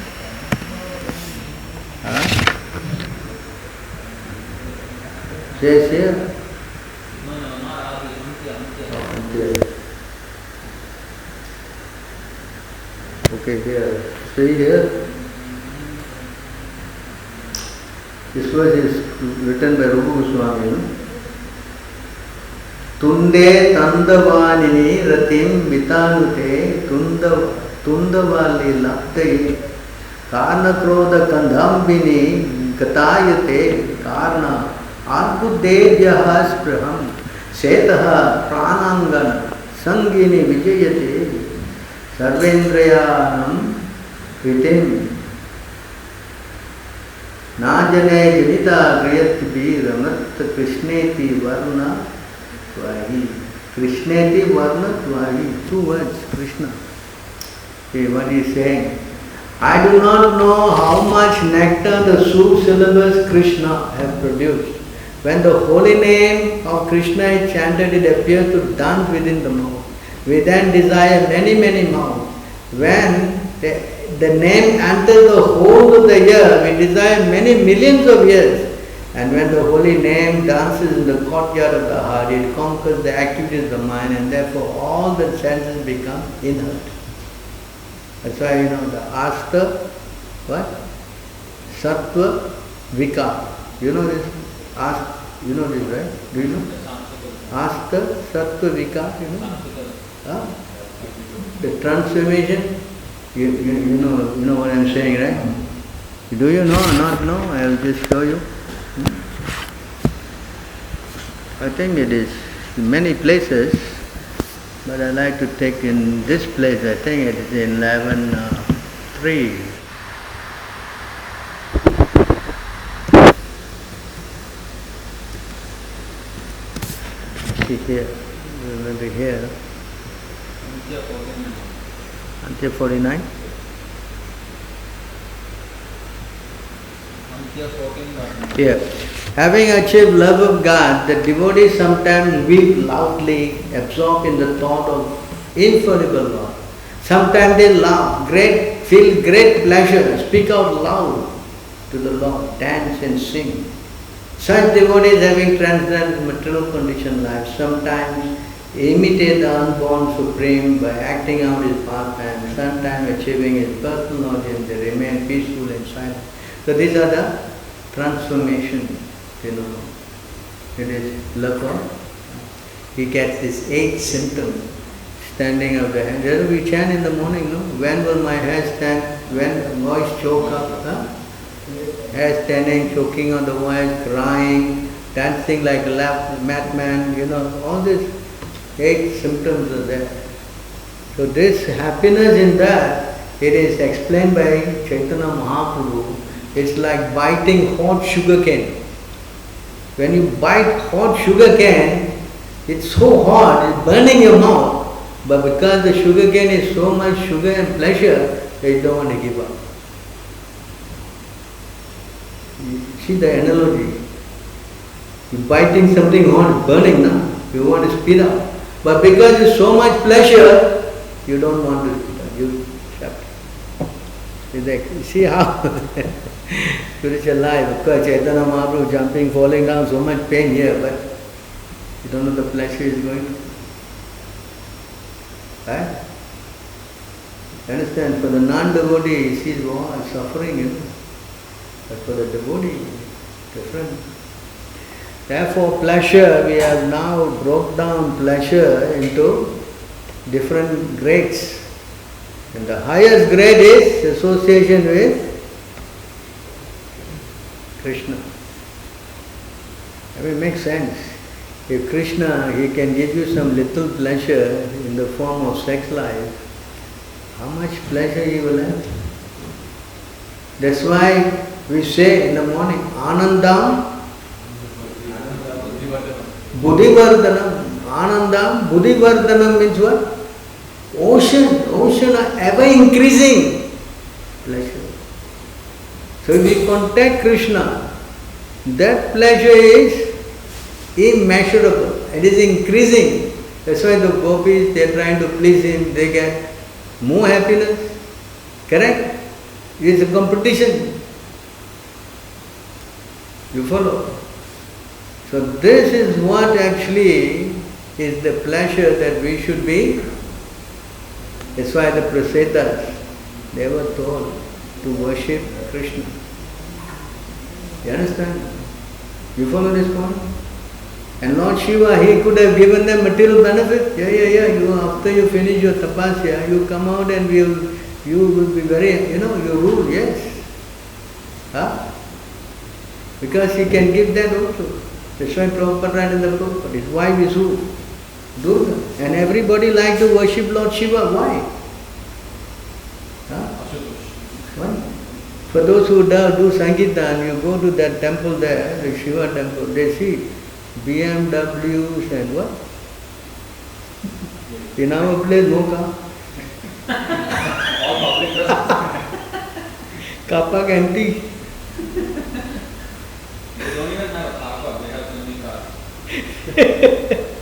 Says here. Okay, here. See here. This verse is written by Rupa Goswami. Tunde tandavanini ratim vitanute tundavali lapte karna krodha kandhambini gatayate karna arbuddevyaha spraham setaha pranangana sangini vijayate sarvendriyanam vitim Najane Junita Griyati Ramat Krishneti Varna Tvahi. Krishneti Varna Tvahi. 2 words, Krishna. See what he is saying. I do not know how much nectar the syllables Krishna have produced. When the holy name of Krishna is chanted, it appears to dance within the mouth. We then desire many mouths. When the name enters the whole of the ear, we desire many millions of ears. And when the holy name dances in the courtyard of the heart, it conquers the activities of the mind, and therefore all the senses become inert. That's why the Asta, what? Sattva, Vikar. You know this? You know this, right? Do you know? Asta, Sattva, Vikar, you know? The transformation, you know what I'm saying, right? Do you know or not know? I will just show you. I think it is in many places, but I like to take in this place. I think it is in 11.3. See here, remember here. Until 49. Here. Having achieved love of God, the devotees sometimes weep loudly, absorbed in the thought of infallible Lord. Sometimes they laugh, feel great pleasure, speak out loud to the Lord, dance and sing. Such devotees, having transcended material conditioned life, sometimes imitate the unborn Supreme by acting out his pastime, sometimes achieving his personal audience, they remain peaceful and silent. So these are the transformation, It is love. He gets this 8 symptoms, standing of the hand. We chant in the morning, no? When will my hair stand? When voice choke up? Hair standing, choking on the voice, crying, dancing like a madman, all these 8 symptoms are there. So this happiness in that, it is explained by Chaitanya Mahaprabhu. It's like biting hot sugar cane. When you bite hot sugar cane, it's so hot, it's burning your mouth. But because the sugar cane is so much sugar and pleasure, they don't want to give up. You see the analogy. You're biting something hot, burning now. You want to speed up. But because it's so much pleasure, you don't want to speed up. You shut. You see how spiritual life, because Chaitanya Mahaprabhu jumping, falling down, so much pain here, but you don't know the pleasure is going to. Right? Understand? For the non-devotee, he sees, suffering, But for the devotee, different. Therefore, pleasure, we have now broke down pleasure into different grades. And the highest grade is association with Krishna. It makes sense. If Krishna, he can give you some little pleasure in the form of sex life, how much pleasure he will have? That's why we say in the morning, Anandam Buddhivardhanam. Anandam Buddhivardhanam means what? Ocean are ever increasing pleasure. So if we contact Krishna, that pleasure is immeasurable. It is increasing. That's why the gopis, they are trying to please him, they get more happiness. Correct? It is a competition. You follow? So this is what actually is the pleasure that we should be. That's why the Prasetas, they were told to worship Krishna. You understand? You follow this point? And Lord Shiva, he could have given them material benefit. After you finish your tapasya, you come out and you will be very, you rule, yes. Because he can give that also. That's why Prabhupada writes in the Prabhupada, his wife is who? Durga. And everybody like to worship Lord Shiva. Why? Why? For those who do Sankirtan, you go to that temple there, the Shiva temple, they see BMWs and what? In our place, no car. All public transport. Car empty. They don't even have a car park, they have so many cars.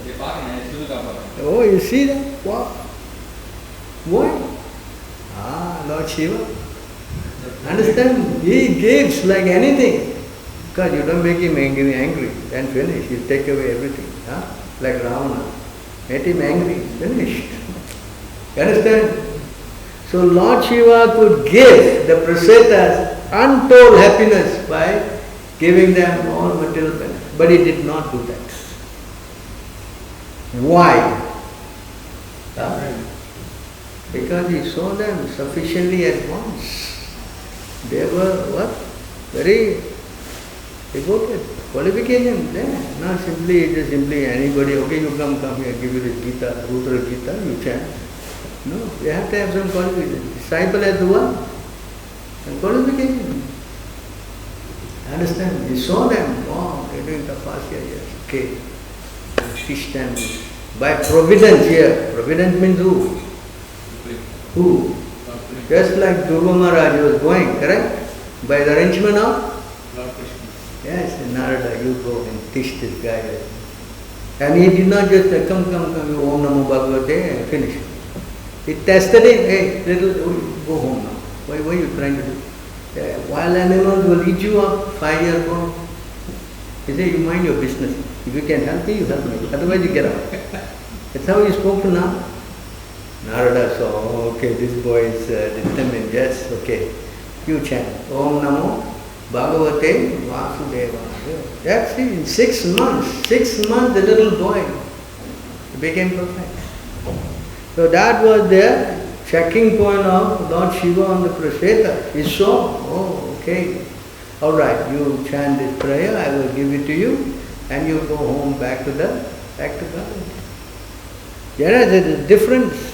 They park in a still car park. Oh, you see that? Wow. Why? Lord Shiva. Understand? He gives like anything. Because you don't make him angry, then finish. You take away everything. Like Ravana. Made him angry, finished. You understand? So Lord Shiva could give the Prasetas untold happiness by giving them all material benefits. But he did not do that. Why? Because he saw them sufficiently at once. They were what? Very devoted. Qualification there. Not simply anybody, okay, you come here, give you the Gita, Rudra Gita, you chant. No, you have to have some qualification. Disciple has the one. And qualification. Understand? He saw them, wow, they're doing tapasya, yes, okay. Teach them by providence here. Providence means who? Who? Just like Dhruva Maharaj was going, correct? By the arrangement of? Yes, Narada, you go and teach this guy. And he did not just come, you Om Namo Bhagavate and finish. He tested him, hey, go home now. What are you trying to do? Wild animals will eat you up 5 years old. He said, you mind your business. If you can help me, you help me. Otherwise you get out. That's how he spoke to Narada. Narada saw, okay, this boy is determined, yes, okay. You chant, Om Namo Bhagavate Vasudevaya. That's it, in 6 months. 6 months the little boy became perfect. So that was the checking point of Lord Shiva on the Praseta. He saw, oh, okay, alright, you chant this prayer, I will give it to you, and you go home back to God. There is a difference.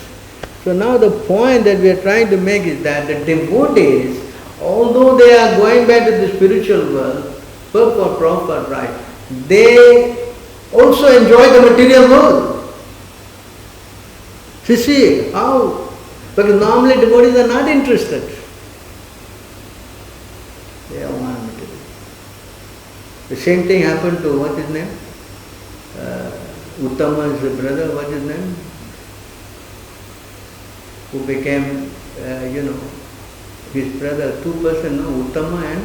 So now the point that we are trying to make is that the devotees, although they are going back to the spiritual world, proper, right, they also enjoy the material world. See, how? Because normally devotees are not interested. They are one material. The same thing happened to, what is his name? Uttama's brother, what is his name? Who became, his brother, 2 persons, no, Uttama and?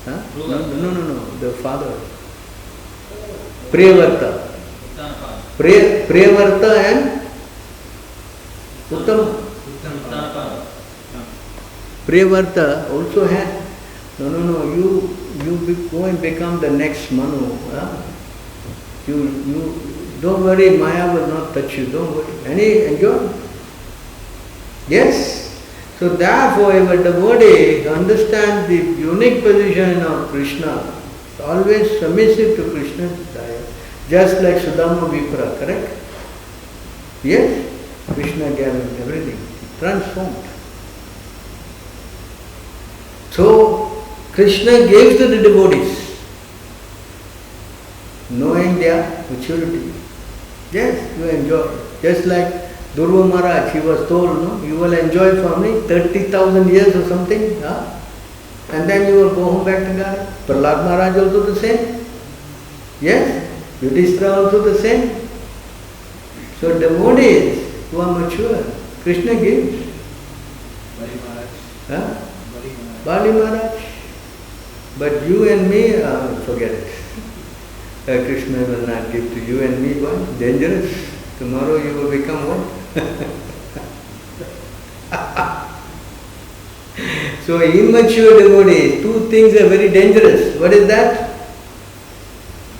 No, the father. Priyavarta. Priyavarta and Uttama. Priyavarta also had, you go and become the next Manu. You don't worry, Maya will not touch you, don't worry. And he enjoyed. Yes. So therefore, if a devotee understands the unique position of Krishna, always submissive to Krishna's desire, just like Sudama Vipra, correct? Yes, Krishna gave him everything, transformed. So, Krishna gives to the devotees, knowing their maturity. Yes, you enjoy. Just like Dhruva Maharaj, he was told, no, you will enjoy for me 30,000 years or something, and then you will go home back to God. Prahlad Maharaj also the same. Yes, Yudhishthira also the same. So devotees who are mature, Krishna gives. Bali Maharaj. But you and me, forget it. Krishna will not give to you and me, but dangerous. Tomorrow you will become what? So immature devotees, 2 things are very dangerous. What is that?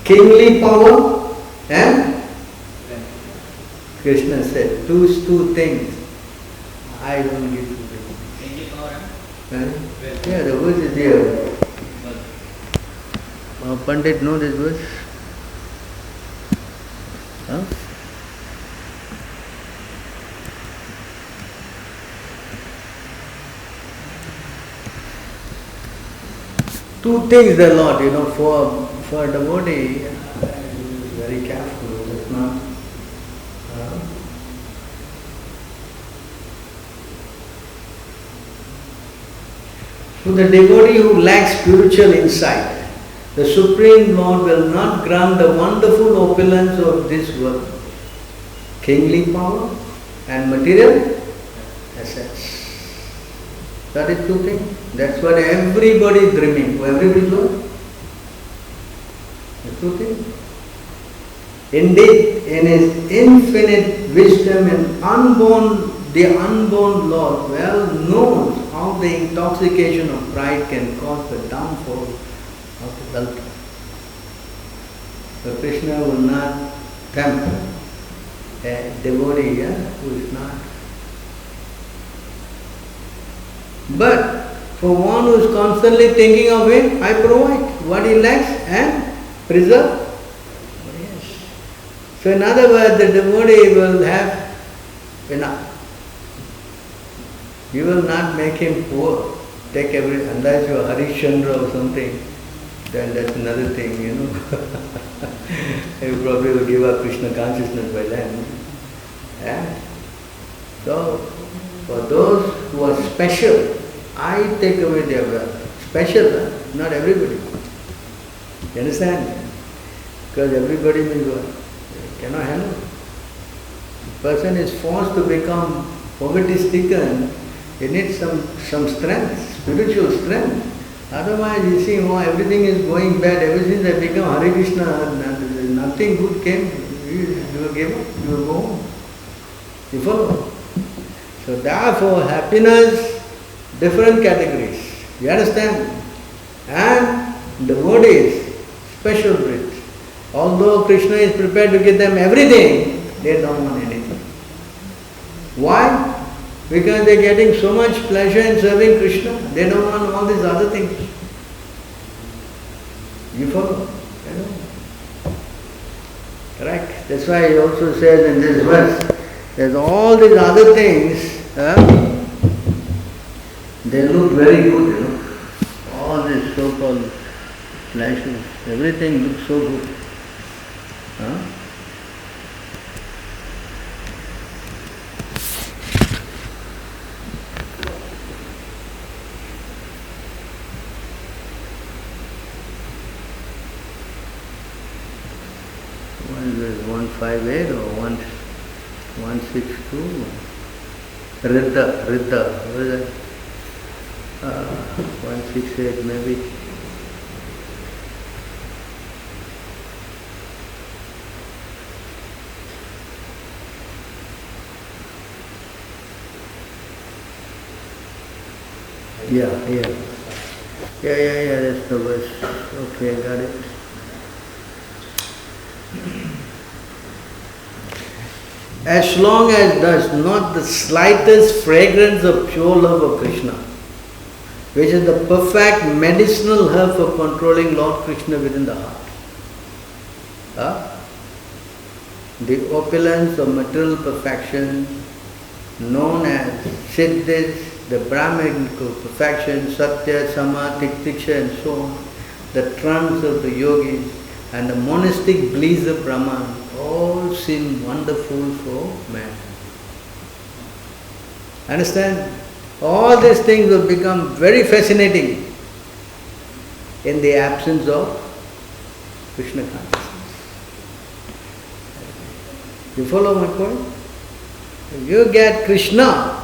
Kingly power and Krishna said, those 2 things I don't give to you. Kingly power and? Yeah, the verse is here. Pandit know this verse? two things the Lord, for a devotee, very careful, it's not. To the devotee who lacks spiritual insight, the Supreme Lord will not grant the wonderful opulence of this world, kingly power and material assets. That is two things. That's what everybody is dreaming. Everybody knows. The two things. Indeed, in His infinite wisdom and the unborn Lord well knows how the intoxication of pride can cause the downfall of the Dalta. So Krishna will not tempt a devotee who is not. But for one who is constantly thinking of Him, I provide what he lacks and preserve. Yes. So in other words, the devotee will have enough. You will not make him poor. Take unless you are Harishchandra or something, then that's another thing, You probably will give up Krishna consciousness by then. Yeah? So, for those who are special, I take away their wealth. Special, not everybody. You understand? Because everybody means what? They cannot handle. The person is forced to become poverty-stricken. He needs some strength, spiritual strength. Otherwise, you see, everything is going bad. Ever since I become Hare Krishna, nothing good came. You will give up, you will go home. You follow? So therefore, happiness, different categories. You understand? And devotees, special breed. Although Krishna is prepared to give them everything, they don't want anything. Why? Because they are getting so much pleasure in serving Krishna, they don't want all these other things. You follow? Correct? That's why he also says in this verse, there's all these other things, they look very good, All these so-called pleasures, everything looks so good. What is this, 158 or 162? Riddha, what is that? 168 maybe. Yeah, that's the verse. Okay, got it. As long as there's not the slightest fragrance of pure love of Krishna, which is the perfect medicinal herb for controlling Lord Krishna within the heart. The opulence of material perfection, known as Siddhis, the Brahminical perfection, Satya, Sama, Tiksha and so on, the trance of the yogis and the monastic bliss of Brahman, all seem wonderful for man. Understand? All these things will become very fascinating in the absence of Krishna consciousness. You follow my point? If you get Krishna,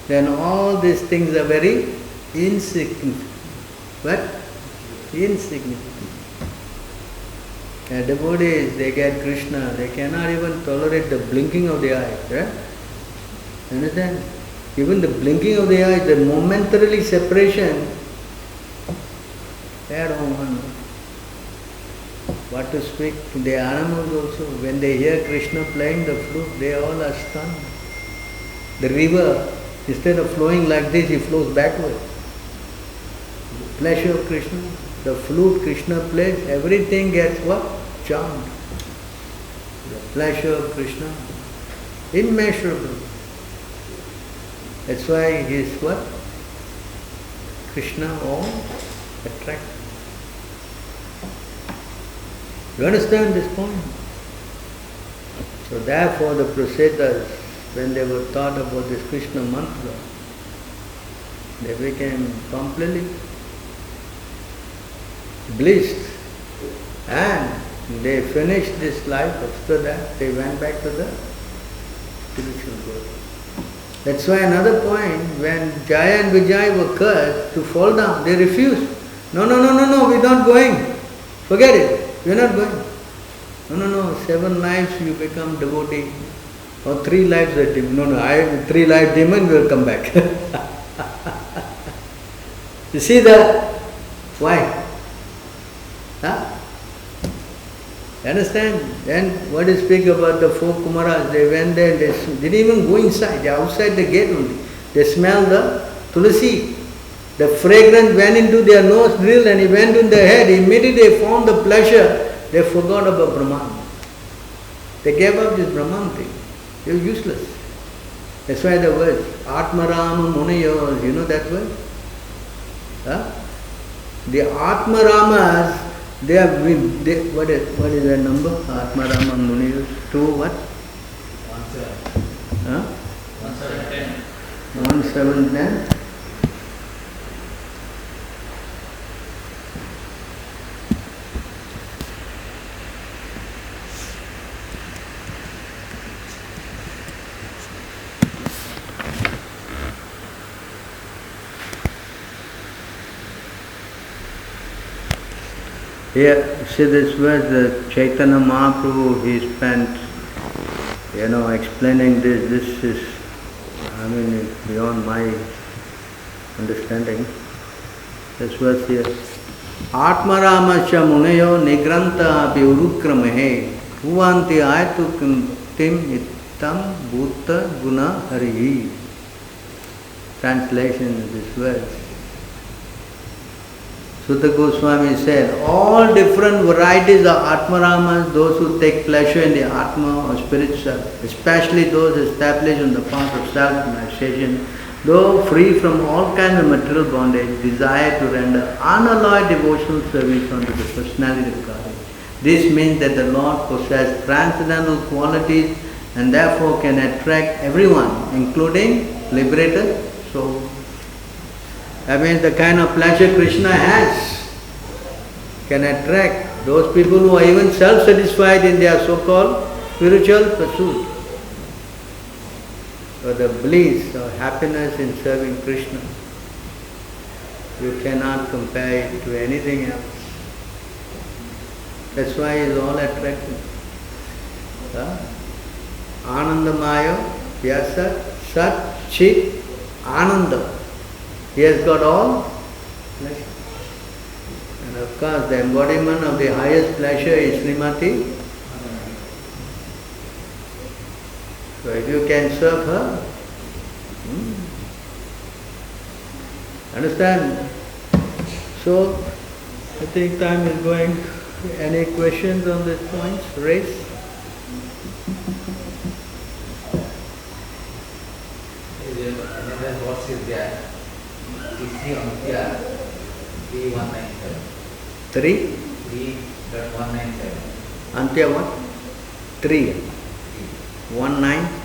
then all these things are very insignificant. What? Insignificant. And devotees, they get Krishna, they cannot even tolerate the blinking of the eyes. Right? Understand? Even the blinking of the eyes, the momentarily separation, they don't want. What to speak? The animals also, when they hear Krishna playing the flute, they all are stunned. The river, instead of flowing like this, it flows backward. The pleasure of Krishna, the flute Krishna plays, everything gets what? Charmed. The pleasure of Krishna, immeasurable. That's why he is what? Krishna all attractive. You understand this point? So therefore the Crusaders, when they were taught about this Krishna mantra, they became completely blissed, and they finished this life. After that they went back to the spiritual world. That's why another point, when Jaya and Vijay were cursed to fall down, they refused. No, we're not going. Forget it, we're not going. No, 7 lives you become devotee, or 3 lives a demon. No, 3 life demon will come back. You see that? Why? Huh? You understand? Then what do you speak about the 4 Kumaras? They went there, they didn't even go inside, they outside the gate only. They smelled the tulasi. The fragrance went into their nostril and it went in their head. Immediately they found the pleasure. They forgot about Brahman. They gave up this Brahman thing. They were useless. That's why the word Atmarama Muniyo, you know that word? Huh? The Atmaramas, what is that number? Atmarama Muniyo 2 what? 17. Huh? 1710. 1710. Here, see this verse, the Chaitanya Mahaprabhu, he spent, explaining this. This is, beyond my understanding. This verse here. Atmaramasya muneyo nigranta api urukramahe uvanti ayatu tim ittam bhutta guna harihi. Translation of this verse. Sutta Goswami said, all different varieties of Atmaramas, those who take pleasure in the Atma or spirit self, especially those established on the path of self-realization, though free from all kinds of material bondage, desire to render unalloyed devotional service unto the personality of God. This means that the Lord possesses transcendental qualities and therefore can attract everyone, including liberated souls. That means the kind of pleasure Krishna has can attract those people who are even self-satisfied in their so-called spiritual pursuit. So the bliss or happiness in serving Krishna, you cannot compare it to anything else. That's why he is all attractive. Anandamaya, Vyasa, Sat, Chit, Ananda. He has got all pleasure. And of course the embodiment of the highest pleasure is Srimati. So if you can serve her, understand? So I think time is going. Any questions on this point? Raise? Another verse is there. Is Antya 3197. 3.197. Antya what? 3. 197.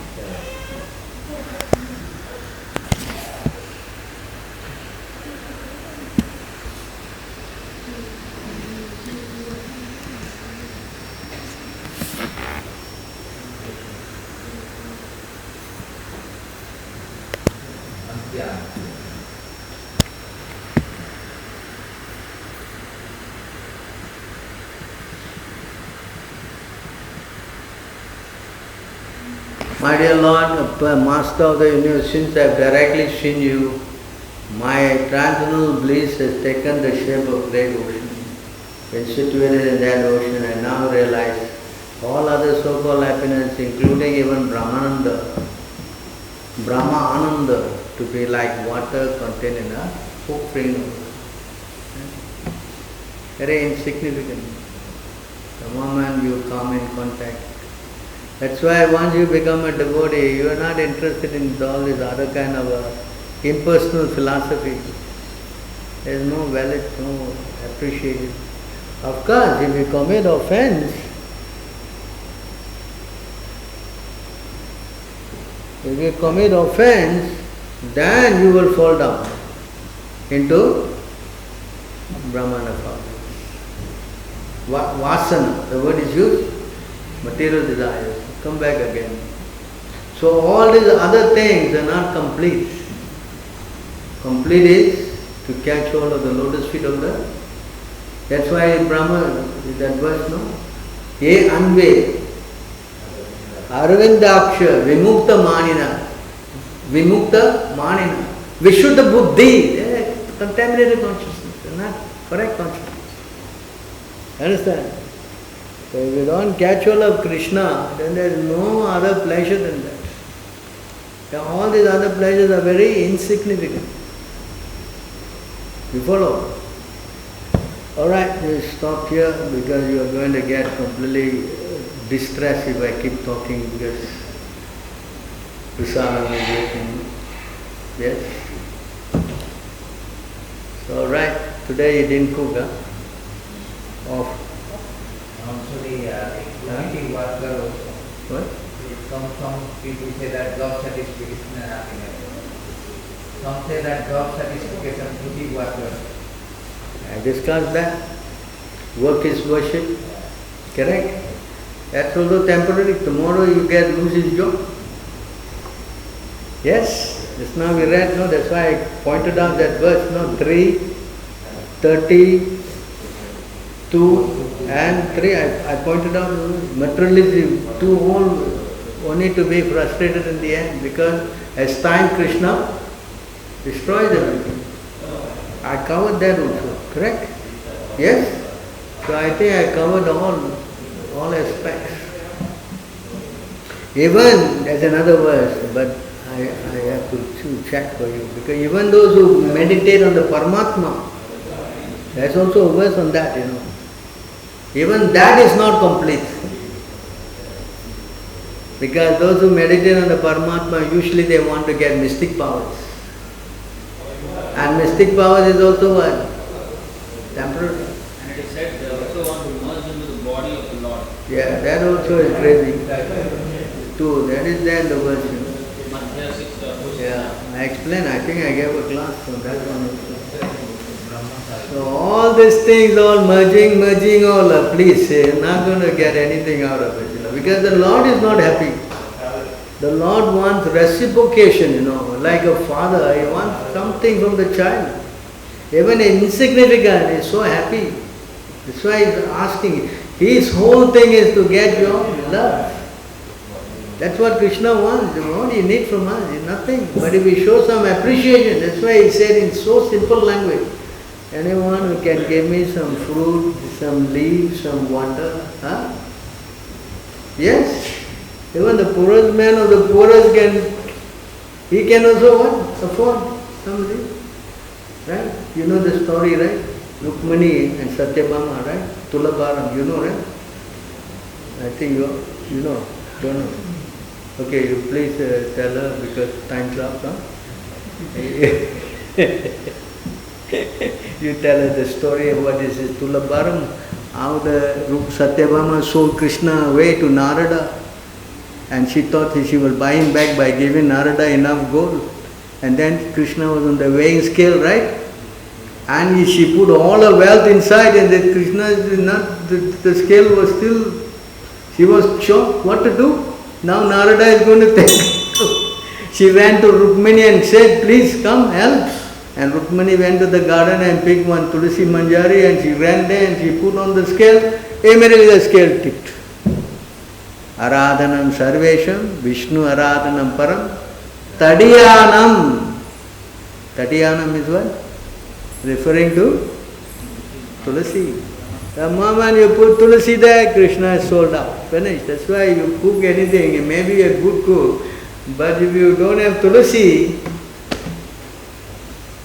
My dear Lord, Master of the Universe, since I have directly seen you, my transcendental bliss has taken the shape of great ocean. When situated in that ocean, I now realize all other so-called happiness, including even Brahmananda, to be like water contained in a spring. Very insignificant. The moment you come in contact. That's why once you become a devotee, you are not interested in all this other kind of impersonal philosophy. There is no valid, no appreciation. Of course, if you commit offense, then you will fall down into Brahmana form. Vasana, the word is used, material desires, come back again. So all these other things are not complete. Complete is to catch hold of the lotus feet of the. That's why Brahma, that verse, no? Ye anve, arvindaksha, vimukta manina, vishuddha buddhi, contaminated consciousness, not correct consciousness. Understand? So if you don't catch hold of Krishna, then there is no other pleasure than that. Now all these other pleasures are very insignificant. You follow? Alright, we'll stop here because you are going to get completely distressed if I keep talking because Prasadam is waiting. Yes? So alright, today you didn't cook, huh? Off. Actually, eating water also. What? Some people say that job satisfaction and happiness. Some say that job satisfaction, eating water. I discussed that. Work is worship. Correct? That's also temporary. Tomorrow you get lose his job. Yes? Just now we read, no? That's why I pointed out that verse, no? 3, 30, 2 and 3. I pointed out materialism, 2 all only to be frustrated in the end because as time Krishna destroys everything. I covered that also, correct? Yes? So I think I covered all aspects. Even, there's another verse, but I have to check for you, because even those who meditate on the Paramatma, there's also a verse on that, you know. Even that is not complete. Because those who meditate on the Paramatma, usually they want to get mystic powers. And mystic powers is also what? Temporary. And it is said they also want to merge into the body of the Lord. Yeah, that also is crazy. Too, that is there in the verse. You know. Madhya 6 Yeah, I explained, I think I gave a class on that one also. So all these things, all merging, all, please say, you're not going to get anything out of it, you know, because the Lord is not happy. The Lord wants reciprocation, you know, like a father, he wants something from the child. Even insignificant, he is so happy. That's why he is asking. His whole thing is to get your love. That's what Krishna wants. What do you need from us? It's nothing. But if we show some appreciation, that's why he said in so simple language, anyone who can give me some fruit, some leaves, some water, huh? Yes. Even the poorest man or the poorest he can also what? Afford somebody. Right? You know the story, right? Rukmani and Satyabhama, right? Tulabharam, you know, right? I think you know, don't know. Okay, you please tell her because time's up, huh? You tell her the story of what is this Tulabharam, how the Satyabhama sold Krishna away to Narada, and she thought she will buy him back by giving Narada enough gold. And then Krishna was on the weighing scale, right? And she put all her wealth inside, and then Krishna did not, the scale was still, she was shocked what to do. Now Narada is going to take. She ran to Rukmani and said, please come help. And Rukmani went to the garden and picked one Tulsi Manjari, and she ran there and she put on the scale. Immediately the scale tipped. Aradhanam Sarvesham, Vishnu Aradhanam Param, Tadiyanam. Tadiyanam is what? Referring to Tulsi. The moment you put Tulsi there, Krishna is sold out. Finished. That's why you cook anything. You may be a good cook, but if you don't have Tulsi,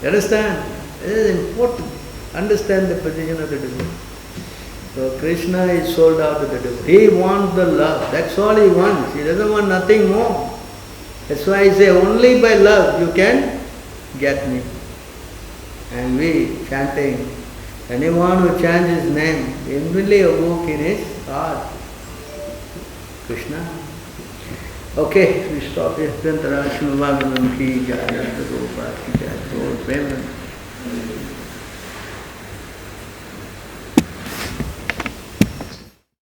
you understand? It is important. Understand the position of the devotee. So Krishna is sold out to the devotee. He wants the love. That's all he wants. He doesn't want nothing more. That's why I say only by love you can get me. And we chanting Anyone who chants his name, inwardly evoke in his heart Krishna. Okay, we stop here. Gopāl ki jai, Gopāl ki jai, Lord Premanand.